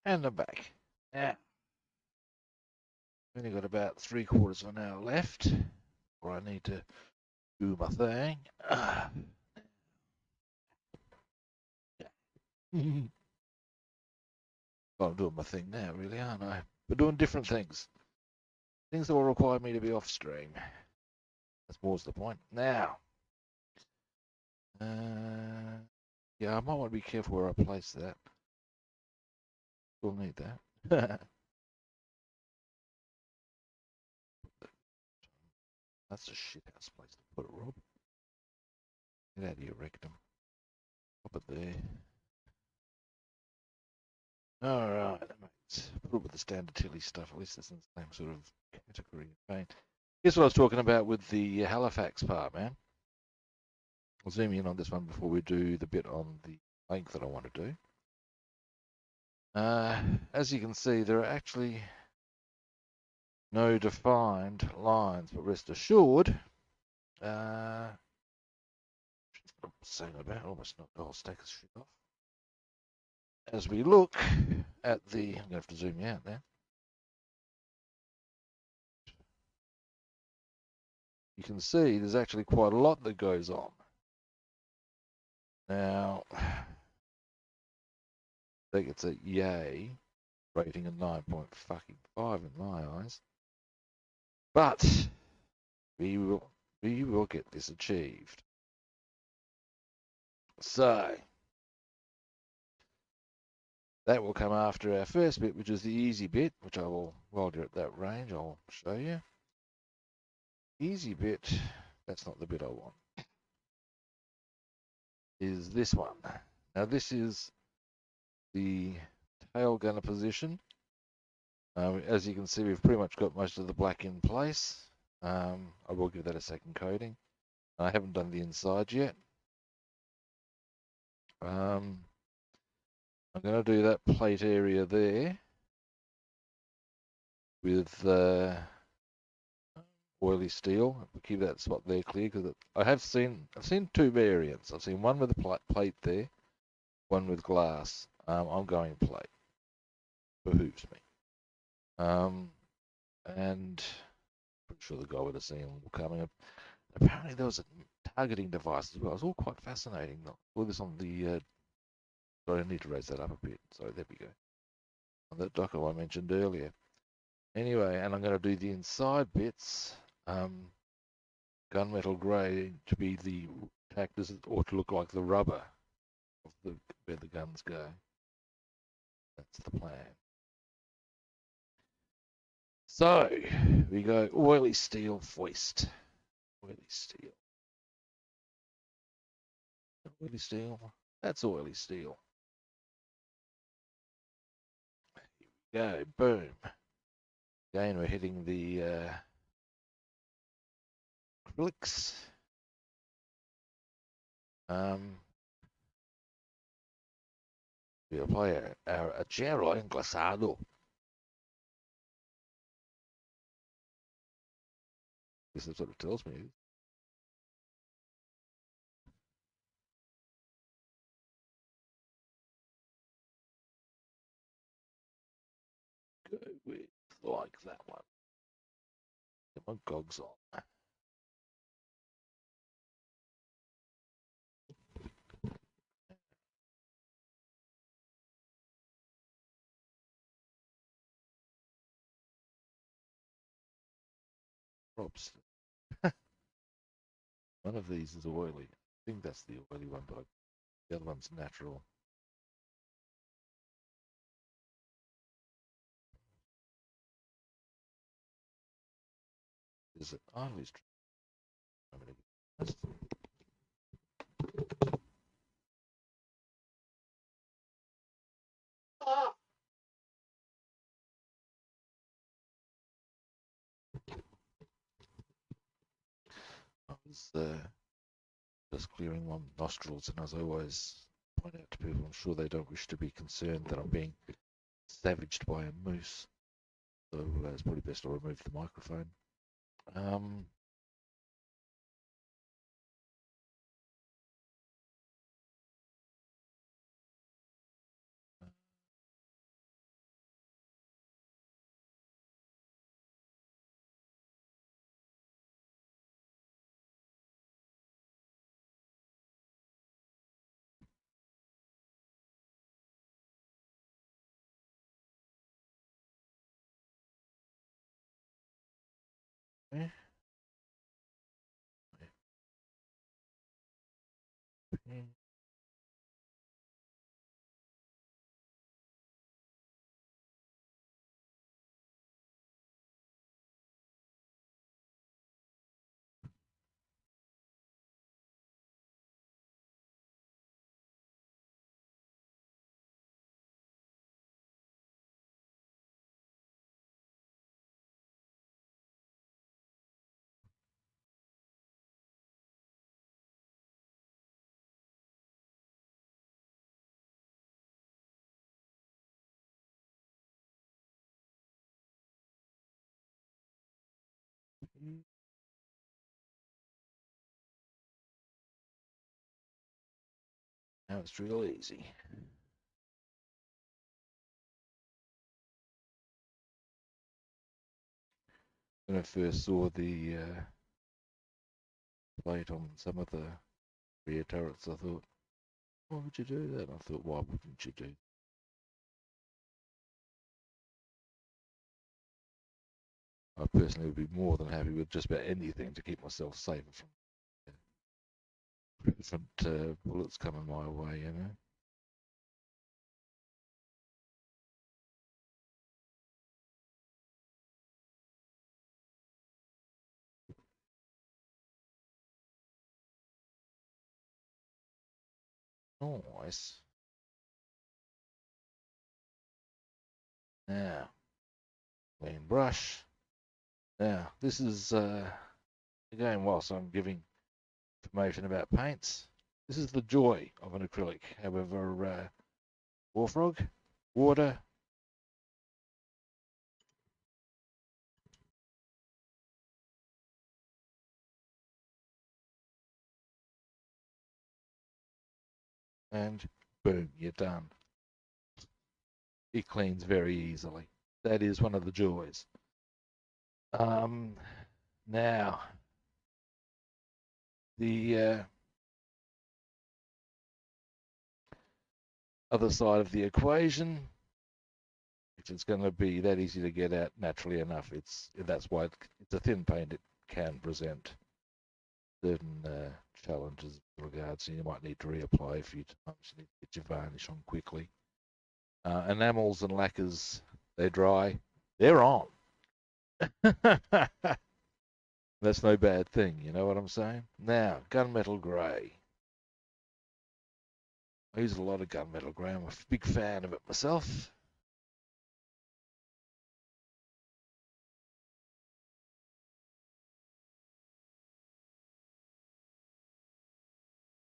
And I'm back. Now, I've only got about 3/4 of an hour left, or I need to do my thing. I'm doing my thing now, really, aren't I? But doing different things. Things that will require me to be off stream. That's more to the point. Now, yeah, I might want to be careful where I place that. We'll need that. That's a shithouse place to put it, Rob. Get out of your rectum. Pop it there. Alright, mates. Put it with the standard Tilly stuff. At least it's in the same sort of category of paint. Here's what I was talking about with the Halifax part, man. I'll zoom in on this one before we do the bit on the length that I want to do. As you can see, there are actually no defined lines, but rest assured, saying about almost knocked the whole stack of shit off. As we look at the, I'm going to have to zoom you out now. You can see there's actually quite a lot that goes on. Now, I think it's a yay, rating of 9.5 in my eyes. But we will get this achieved. So that will come after our first bit, which is the easy bit, which I will, while you're at that range, I'll show you. Easy bit, that's not the bit I want, is this one. Now this is the tail gunner position. As you can see, we've pretty much got most of the black in place. I will give that a second coating. I haven't done the inside yet. I'm going to do that plate area there with oily steel. We'll keep that spot there clear because I've seen two variants. I've seen one with a plate there, one with glass. I'm going plate. Behooves me. And pretty sure the guy with the scene will coming up. Apparently there was a targeting device as well. It was all quite fascinating. All this on the. Sorry, I need to raise that up a bit. So there we go. On that docker I mentioned earlier. Anyway, and I'm going to do the inside bits. Gunmetal grey to be the tactors, or to look like the rubber of where the guns go. That's the plan. So we go oily steel foist. Oily steel. Oily steel. That's oily steel. Here we go. Boom. Again, we're hitting the acrylics. We apply our acero englasado. This is what it tells me. Go with like that one. Get my gogs on. Props. One of these is oily. I think that's the oily one, but the other one's natural. Is it? I always try. I was just clearing my nostrils, and as I always point out to people, I'm sure they don't wish to be concerned that I'm being savaged by a moose. So it's probably best to remove the microphone. Okay. Okay. Now it's real easy. When I first saw the plate on some of the rear turrets, I thought, why would you do that? I thought, why wouldn't you do? I personally would be more than happy with just about anything to keep myself safer from different bullets coming my way, you know. Nice. Now, clean brush. Now, this is, again, whilst I'm giving information about paints, this is the joy of an acrylic. However, Warfrog, water, and boom, you're done. It cleans very easily. That is one of the joys. Now, the other side of the equation, if it's going to be that easy to get at naturally enough, that's why it's a thin paint. It can present certain challenges with regards to you might need to reapply a few times. You need to get your varnish on quickly. Enamels and lacquers, they dry, they're on. That's no bad thing, you know what I'm saying? Now, gunmetal grey. I use a lot of gunmetal grey. I'm a big fan of it myself.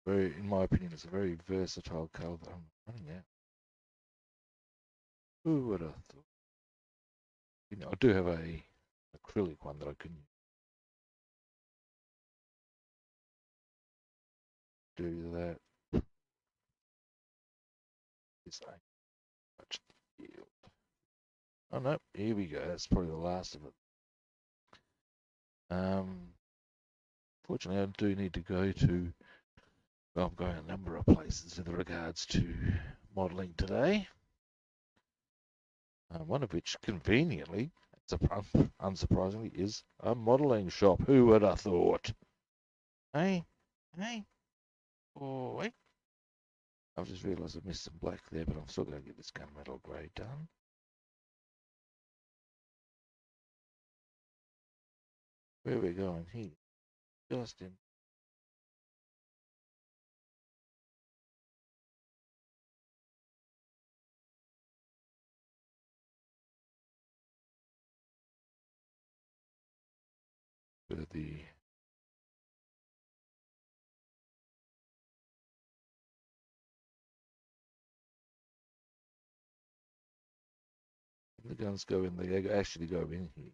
In my opinion, it's a very versatile colour that I'm running out. Who would have thought? You know, I do have a acrylic one that I can do that. It's like much yield. Oh no, here we go. That's probably the last of it. Fortunately, I do need to go to. Well, I'm going a number of places with regards to modelling today. One of which, conveniently, unsurprisingly, is a modelling shop. Who would have thought? Hey, hey, boy. I've just realised I missed some black there, but I'm still going to get this gunmetal grey done. Where are we going here? Just in. Where the guns go in, they actually go in here.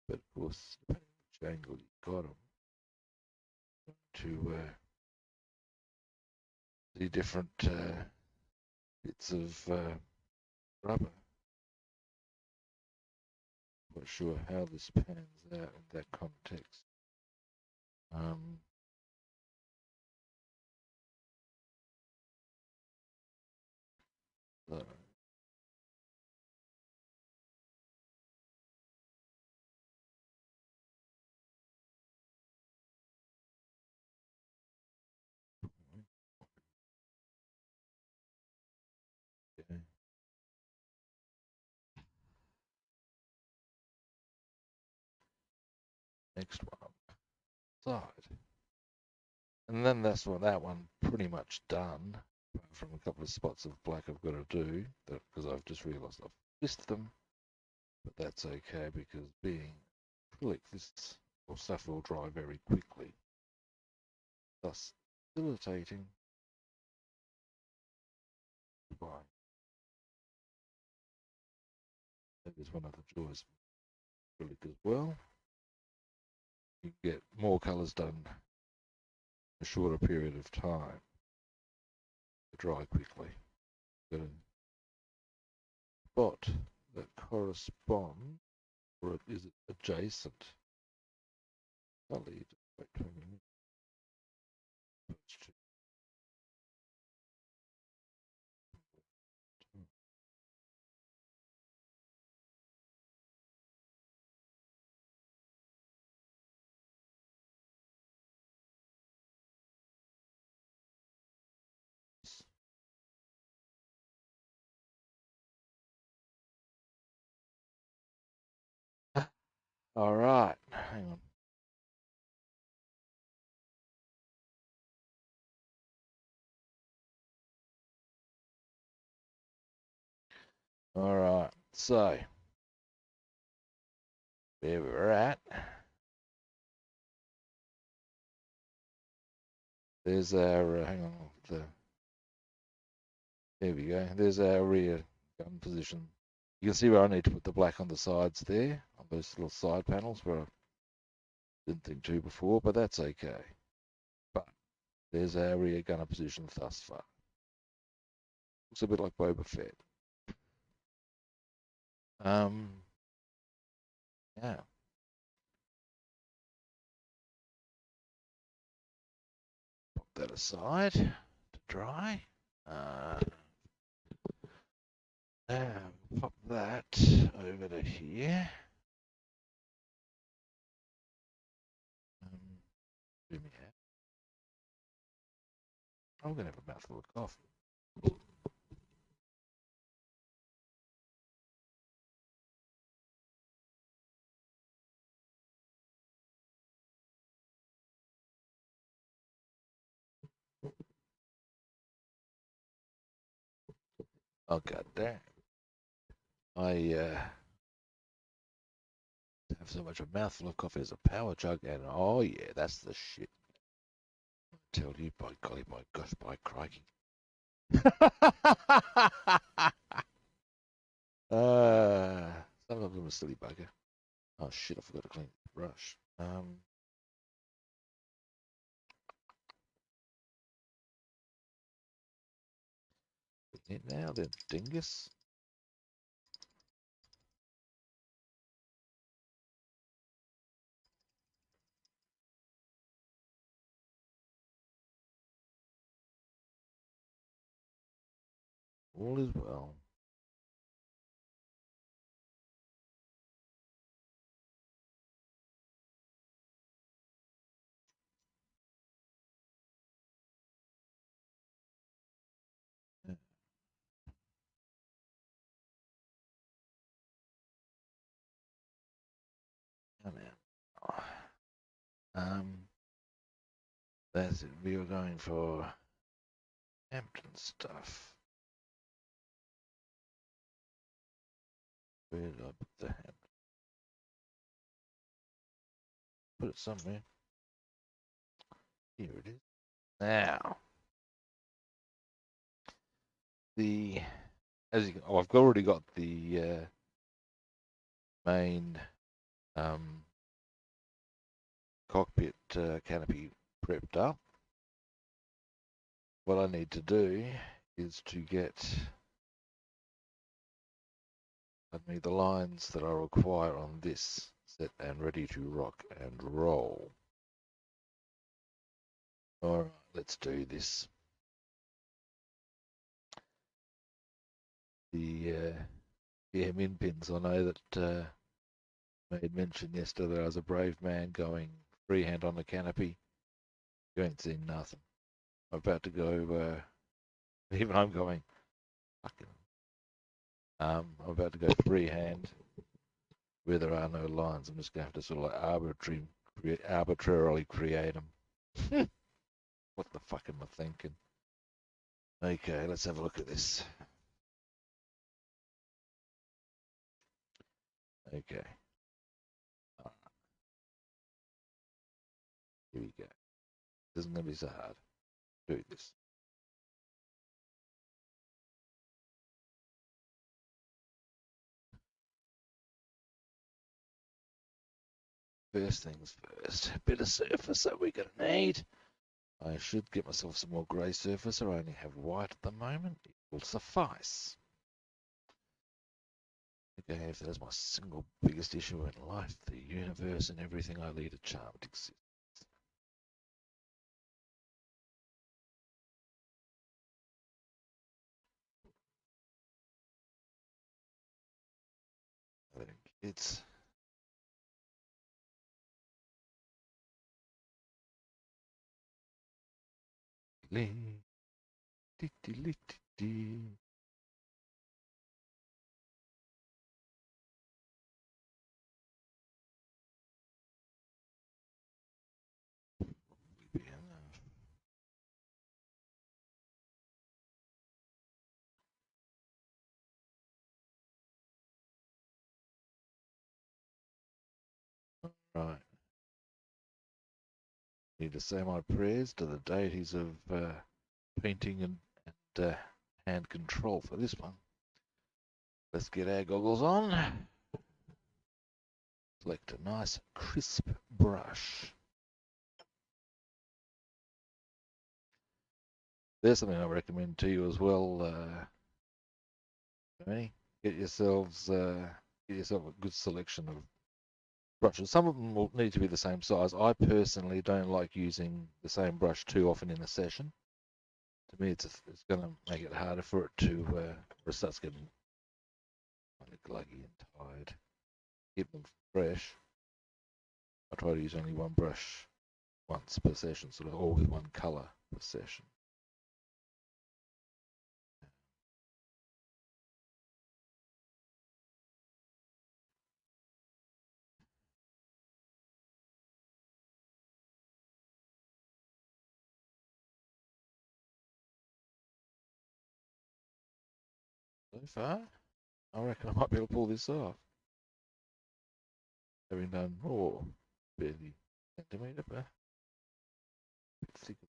But of course, depending on which angle you got them, to the different bits of rubber. Not sure how this pans out in that context. So Next one, side. And then that's that one pretty much done. Apart from a couple of spots of black I've got to do, because I've just realised I've missed them. But that's okay, because being acrylic, this stuff will dry very quickly, thus facilitating drying. That is one of the joys of acrylic as well. You can get more colours done in a shorter period of time to dry quickly. Got a spot that corresponds, or is it adjacent? I'll leave it. Wait 20 minutes. All right, hang on. All right, so where we're at, there's our, hang on, there we go. There's our rear gun position. You can see where I need to put the black on the sides there, on those little side panels where I didn't think to before, but that's okay. But there's our rear gunner position thus far. Looks a bit like Boba Fett. Yeah. Put that aside to dry. Now pop that over to here. I'm gonna have a mouthful of coffee. Oh god damn. I have so much a mouthful of coffee as a power chug, and oh yeah, that's the shit. I tell you, by golly, by gosh, by crikey. Sometimes I'm a silly bugger. Oh shit, I forgot to clean the brush. It now then, dingus. All is well. Come out. That's it. We were going for Hampton stuff. Where did I put the Hampton? Put it somewhere. Here it is. Now, I've already got the main cockpit canopy prepped up. What I need to do is to get the lines that I require on this set and ready to rock and roll. All right, let's do this. The min pins. I know that made mention yesterday that I was a brave man going freehand on the canopy. You ain't seen nothing. I'm about to go. Even I'm going. Fucking. I'm about to go freehand where there are no lines. I'm just going to have to sort of like arbitrarily arbitrarily create them. What the fuck am I thinking? Okay, let's have a look at this. Okay. Here we go. This isn't going to be so hard. Do this. First things first. A bit of surface that we're going to need. I should get myself some more grey surface. I only have white at the moment. It will suffice. Okay, if that's my single biggest issue in life, the universe and everything I lead a charmed existence. I think it's right. Need to say my prayers to the deities of painting and hand control for this one. Let's get our goggles on. Select a nice crisp brush. There's something I recommend to you as well. Get yourself a good selection of brushes. Some of them will need to be the same size. I personally don't like using the same brush too often in a session. To me, it's going to make it harder for it to it starts getting kind of gluggy and tired. Keep them fresh. I try to use only one brush once per session, sort of all with one colour per session. So far, I reckon I might be able to pull this off. Having done, barely centimetre, but a bit thicker.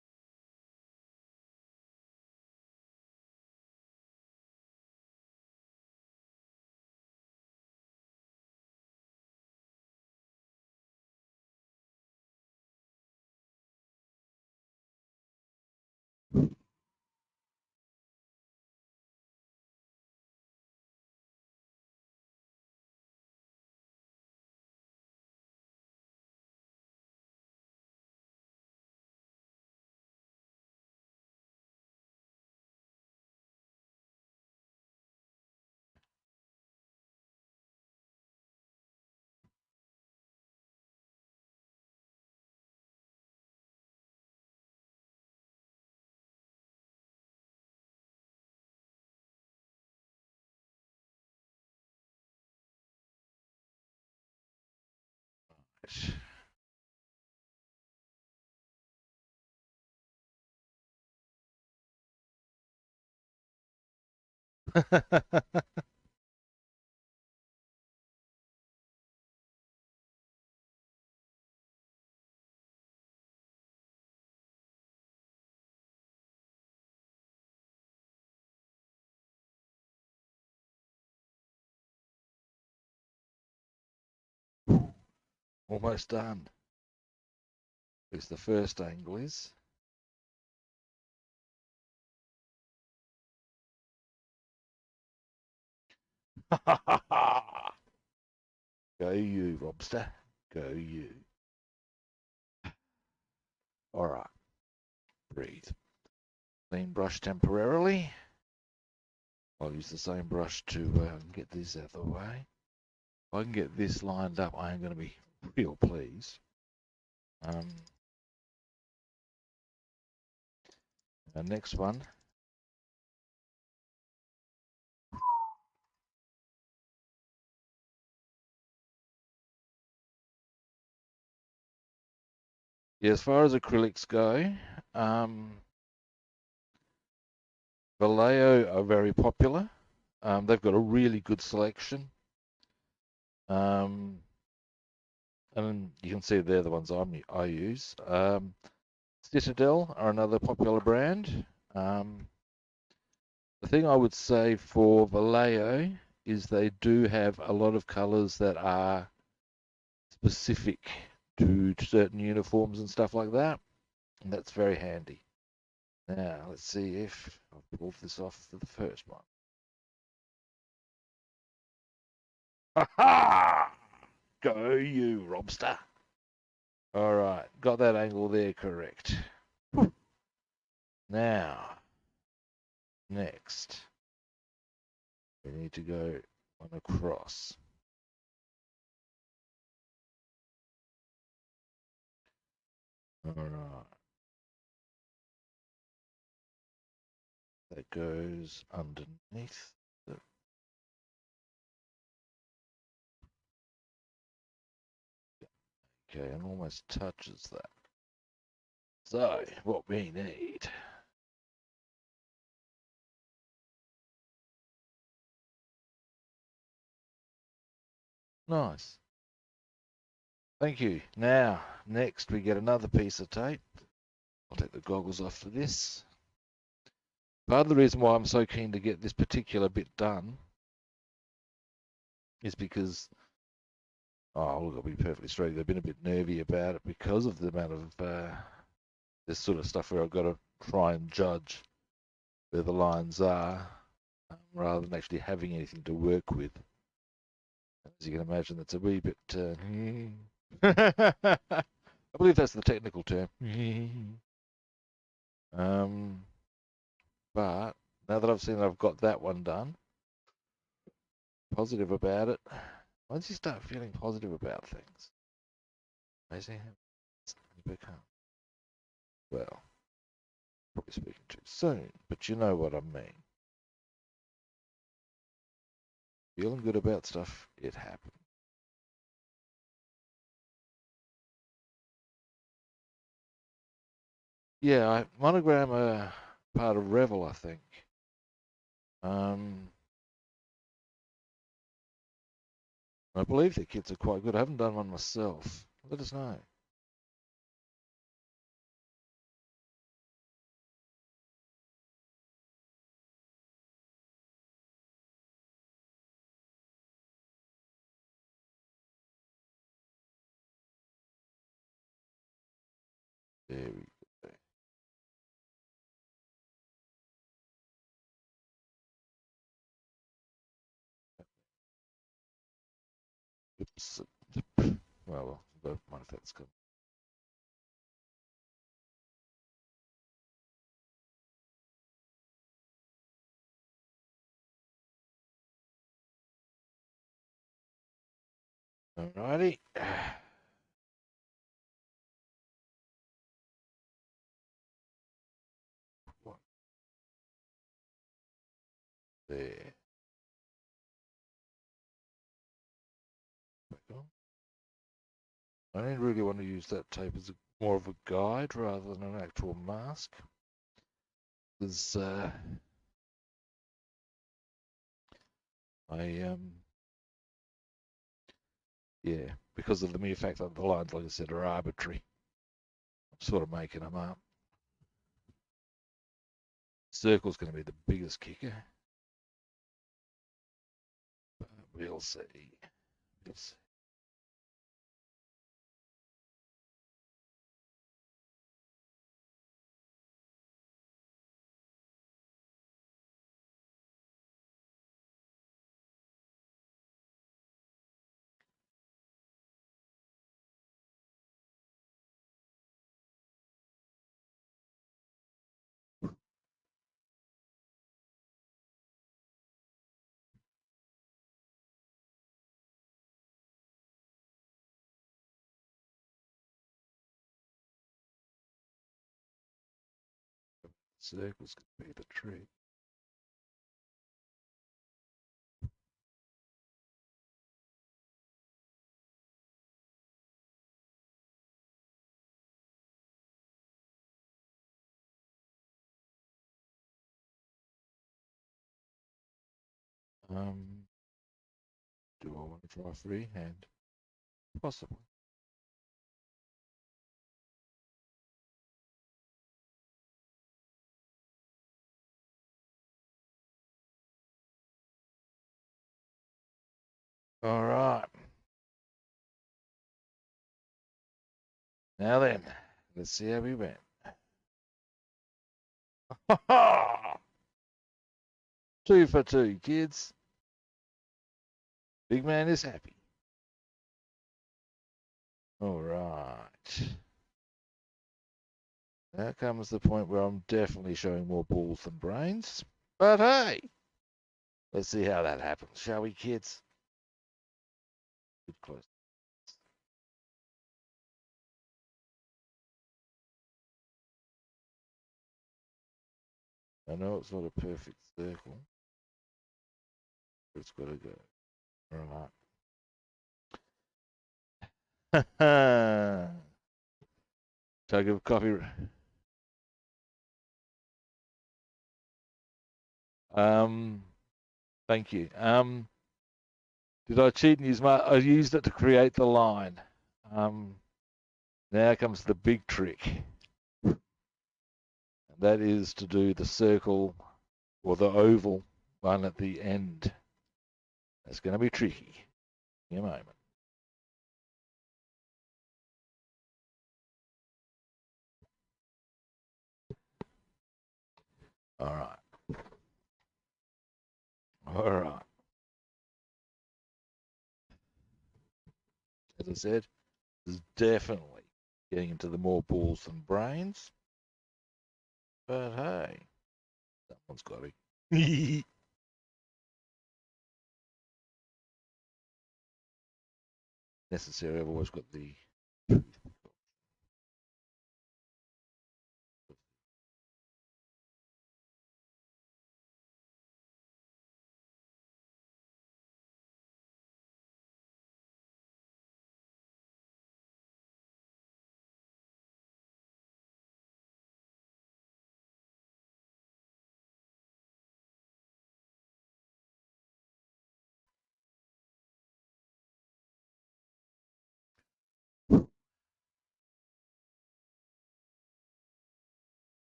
Almost done. At least the first angle is. Go you, Robster. Go you. All right. Breathe. Clean brush temporarily. I'll use the same brush to get this out of the way. If I can get this lined up, I am going to be real pleased. The next one. Yeah, as far as acrylics go, Vallejo are very popular. They've got a really good selection. And you can see they're the ones I use. Citadel are another popular brand. The thing I would say for Vallejo is they do have a lot of colours that are specific to certain uniforms and stuff like that, and that's very handy. Now, let's see if I've pulled this off for the first one. Ha ha! Go you, Robster. All right, got that angle there correct. Now, next, we need to go on across. All right. That goes underneath. Okay, and almost touches that. So, what we need. Nice. Thank you. Now, next we get another piece of tape. I'll take the goggles off for this. Part of the reason why I'm so keen to get this particular bit done is because, oh, look, I'll be perfectly straight. They've been a bit nervy about it because of the amount of this sort of stuff where I've got to try and judge where the lines are rather than actually having anything to work with. As you can imagine, that's a wee bit. I believe that's the technical term. But now that I've seen that I've got that one done, positive about it. Once you start feeling positive about things, amazing how you become. Well, probably speaking too soon, but you know what I mean. Feeling good about stuff, it happens. Yeah, Monogram are part of Revel, I think. I believe their kits are quite good. I haven't done one myself. Let us know. There we go. Oops. Well, don't mind if that's good. Alrighty. There. Back on. I only really want to use that tape as more of a guide rather than an actual mask. Because yeah, because of the mere fact that the lines, like I said, are arbitrary. I'm sort of making them up. Circle's going to be the biggest kicker. But we'll see. We'll see. Circle's going to be the trick. Do I want to try freehand? Possibly. All right. Now then, let's see how we went. Ha ha! 2 for 2, kids. Big man is happy. All right. Now comes the point where I'm definitely showing more balls than brains. But hey, let's see how that happens, shall we, kids? Good close. I know it's not a perfect circle, but it's got to go. All right. Tug of coffee. Thank you. Did I cheat and use my? I used it to create the line. Now comes the big trick. That is to do the circle or the oval one at the end. That's going to be tricky. In a moment. All right. All right. As I said, this is definitely getting into the more balls than brains. But hey, someone's got it. Necessary. I've always got the truth.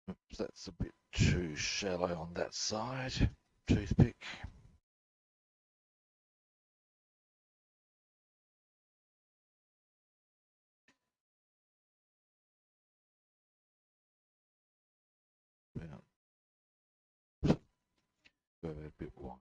Oops, that's a bit too shallow on that side. Toothpick. About go a bit wide.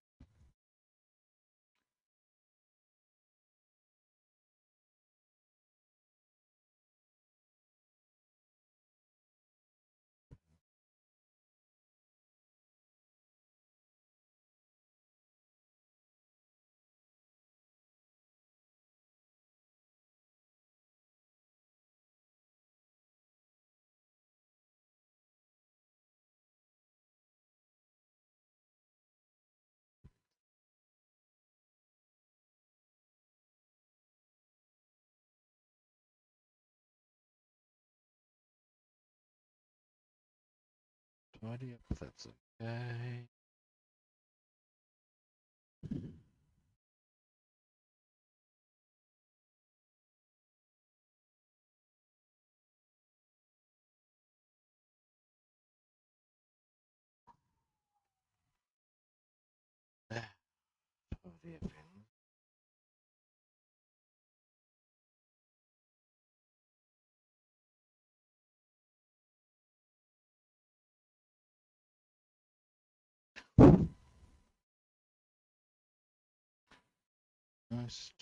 Tidy up if that's okay. Tidy up in. Nice.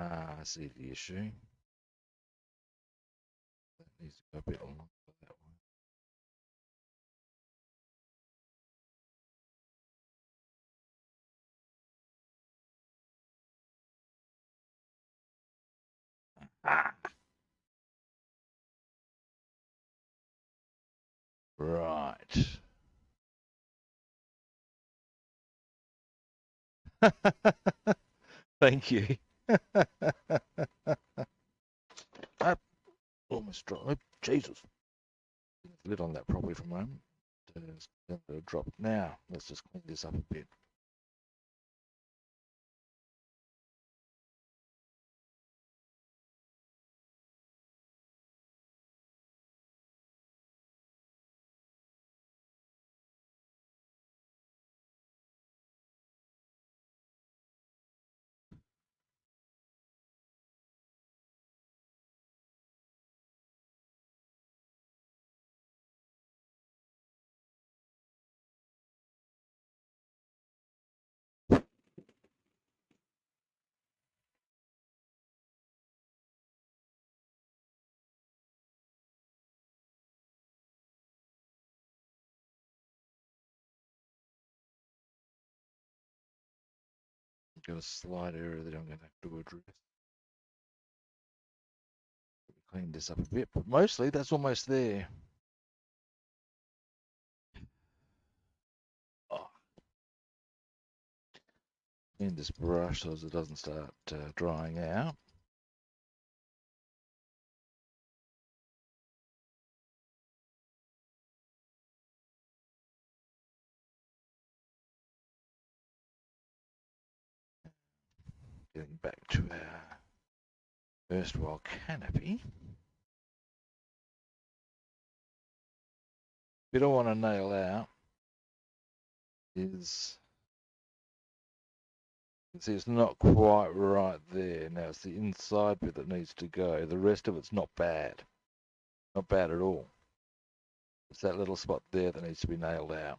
I see the issue. That needs to go a bit longer for that one. Right. Thank you. I almost dropped. Oh, Jesus. Lid on that properly for a moment. It'll drop. Now, let's just clean this up a bit. Got a slight area that I'm going to have to address. Clean this up a bit, but mostly that's almost there. Oh, clean this brush so as it doesn't start drying out. Getting back to our erstwhile canopy. Bit I want to nail out is, you can see it's not quite right there. Now it's the inside bit that needs to go. The rest of it's not bad. Not bad at all. It's that little spot there that needs to be nailed out.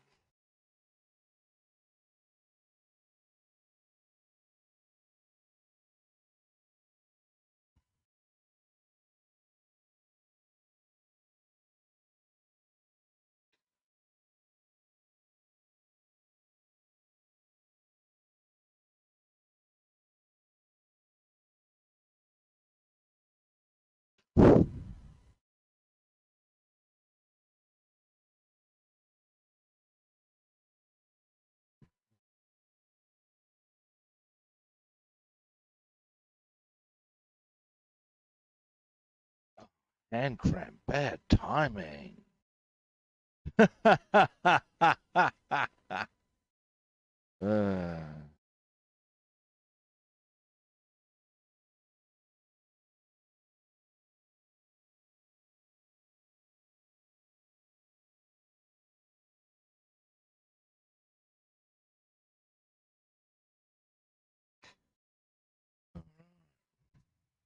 Hand cramp, bad timing. uh,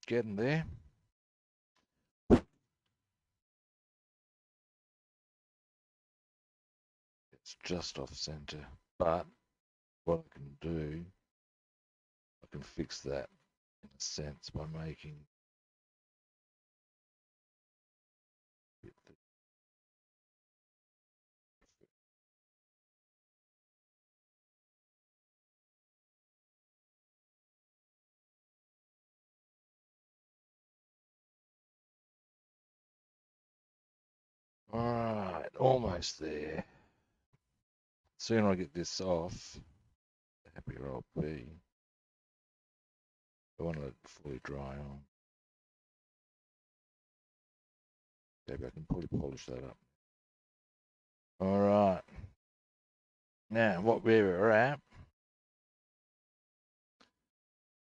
getting there. It's just off center, but what I can do, I can fix that in a sense by making it. All right, almost there. Sooner I get this off, the happier I'll be. I want to let it fully dry on. Maybe I can probably polish that up. All right. Now, what we're at,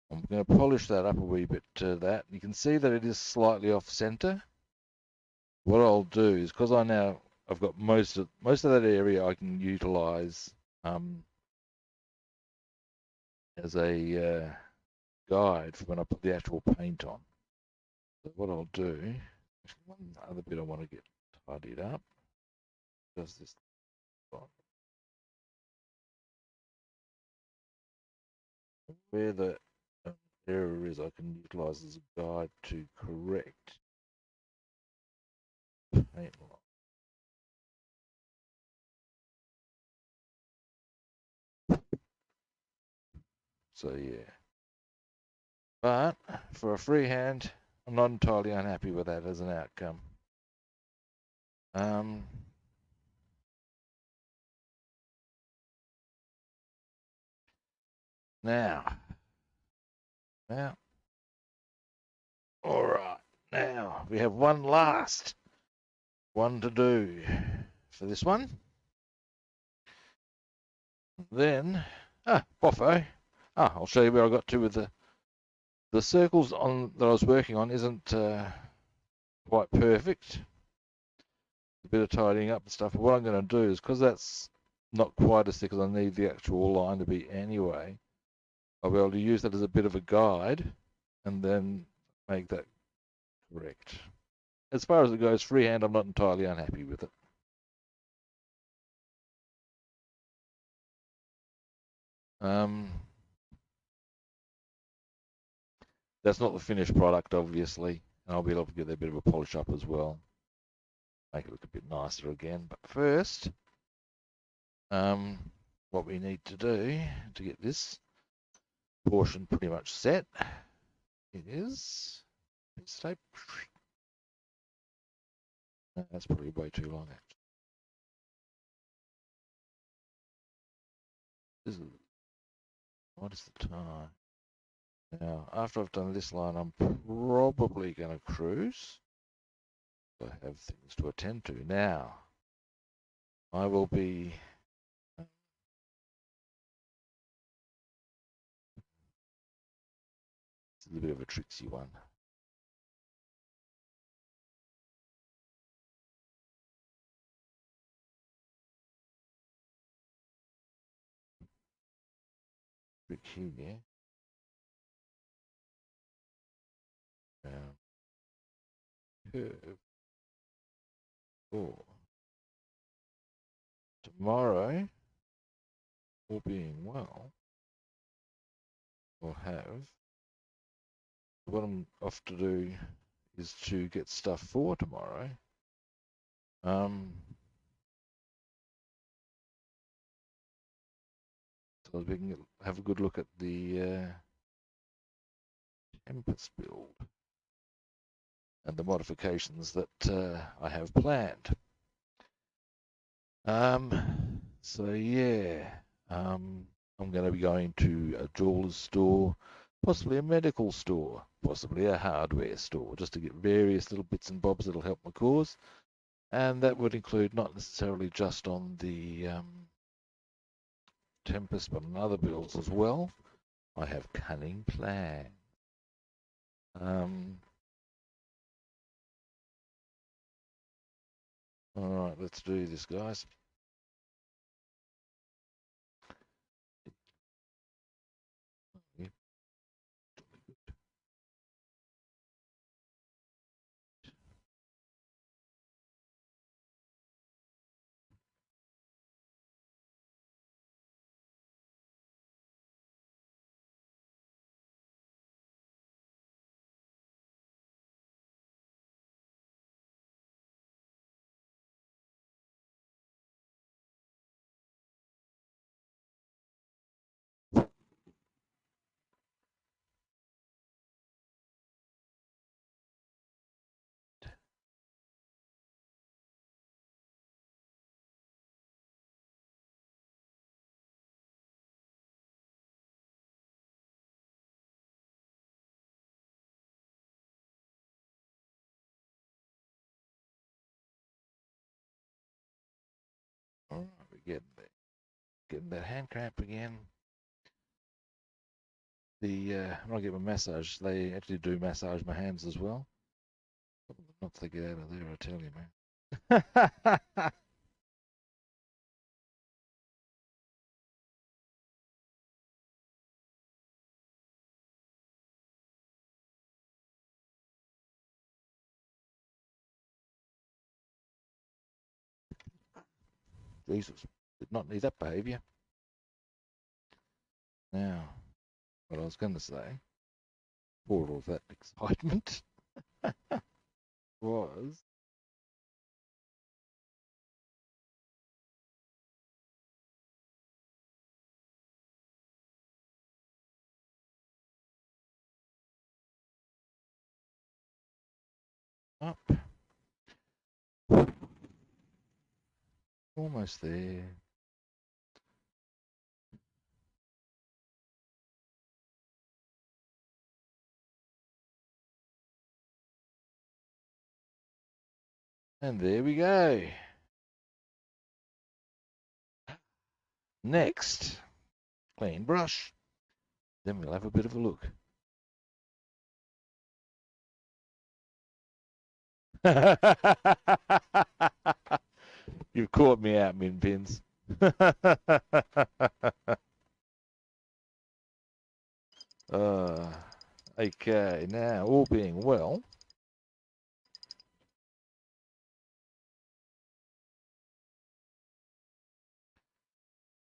I'm going to polish that up a wee bit to that. You can see that it is slightly off center. What I'll do is, because I've got most of that area I can utilize as a guide for when I put the actual paint on. So what I'll do, one other bit I want to get tidied up, does this where the error is, I can utilize as a guide to correct paint line. So yeah, but for a freehand, I'm not entirely unhappy with that as an outcome. Now, all right. Now we have one last one to do for this one. Then, boffo. I'll show you where I got to with the circles on that I was working on isn't quite perfect. A bit of tidying up and stuff. But what I'm going to do is, because that's not quite as thick as I need the actual line to be anyway, I'll be able to use that as a bit of a guide and then make that correct. As far as it goes freehand, I'm not entirely unhappy with it. That's not the finished product, obviously, and I'll be able to give that a bit of a polish up as well. Make it look a bit nicer again. But first, what we need to do to get this portion pretty much set, it is piece of tape. That's probably way too long, actually. What is the time? Now, after I've done this line, I'm probably going to cruise. I have things to attend to. Now, I will be... This is a bit of a tricksy one. Trick here. Curve. Oh. Tomorrow, all being well, we'll have... What I'm off to do is to get stuff for tomorrow. So we can have a good look at the Tempest build and the modifications that I have planned. So yeah, I'm going to be going to a jeweler's store, possibly a medical store, possibly a hardware store, just to get various little bits and bobs that'll help my cause. And that would include not necessarily just on the Tempest, but on other builds as well. I have cunning plans. Alright, let's do this, guys. Yep. Alright, we're getting that hand cramp again. When I get my massage, they actually do massage my hands as well. Not to get out of there, I tell you, man. Jesus, did not need that behaviour. Now, what I was going to say, for all of that excitement, was up. Almost there. And there we go. Next, clean brush. Then we'll have a bit of a look. You've caught me out, Min Pins. Okay, now all being well,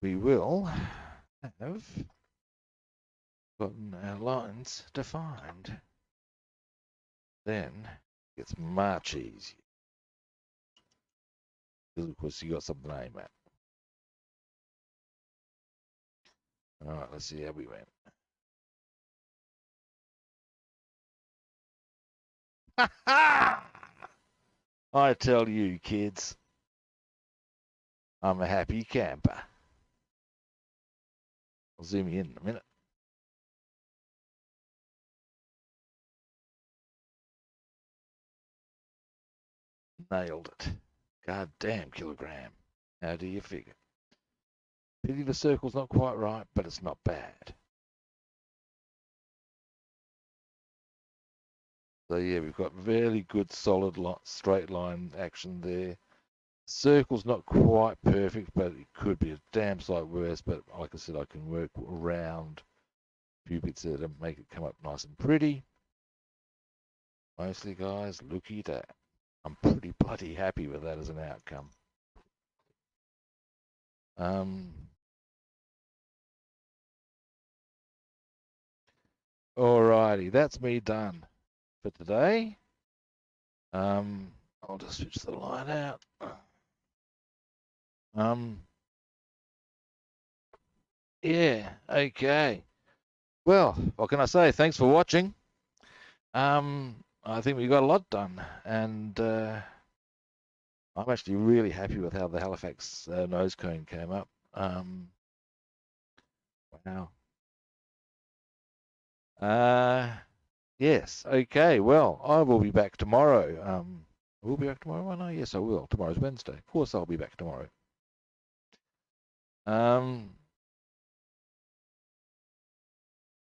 we will have gotten our lines defined. Then it gets much easier. Because of course you got something to aim at. Alright, let's see how we went. I tell you, kids, I'm a happy camper. I'll zoom you in a minute. Nailed it. God damn, kilogram. How do you figure? Pity the circle's not quite right, but it's not bad. So yeah, we've got very good solid straight line action there. Circle's not quite perfect, but it could be a damn sight worse. But like I said, I can work around a few bits there to make it come up nice and pretty. Mostly, guys, looky at that. I'm pretty bloody happy with that as an outcome. Alrighty, that's me done for today. I'll just switch the line out. Yeah, okay. Well, what can I say? Thanks for watching. I think we got a lot done, and I'm actually really happy with how the Halifax nose cone came up. Wow. Yes, okay. Well, I will be back tomorrow. I will be back tomorrow, won't I? Yes, I will. Tomorrow's Wednesday. Of course, I'll be back tomorrow.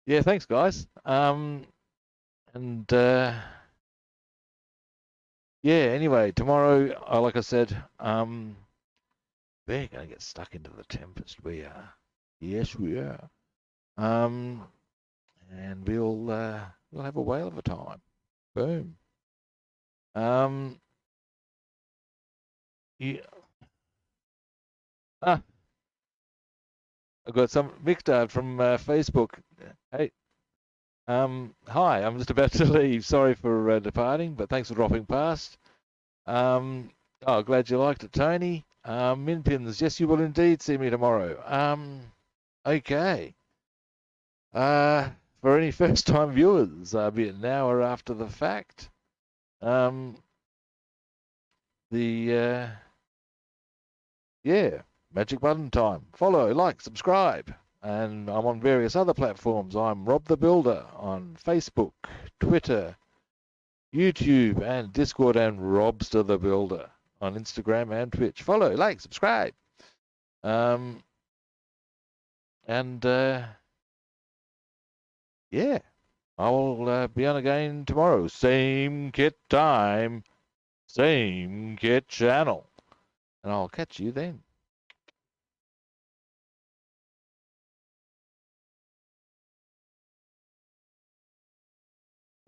Yeah, thanks, guys. Yeah, anyway, tomorrow, like I said, we're going to get stuck into the Tempest. We are. Yes, we are. And we'll have a whale of a time. Boom. Yeah. I got some Victor from Facebook. Hey. Hi, I'm just about to leave. Sorry for departing, but thanks for dropping past. Oh, glad you liked it, Tony. Minpins, yes, you will indeed see me tomorrow. Okay. For any first-time viewers, be it now or after the fact, yeah, magic button time. Follow, like, subscribe. And I'm on various other platforms. I'm Rob the Builder on Facebook, Twitter, YouTube, and Discord, and Robster the Builder on Instagram and Twitch. Follow, like, subscribe. Yeah, I will be on again tomorrow. Same kit time, same kit channel. And I'll catch you then.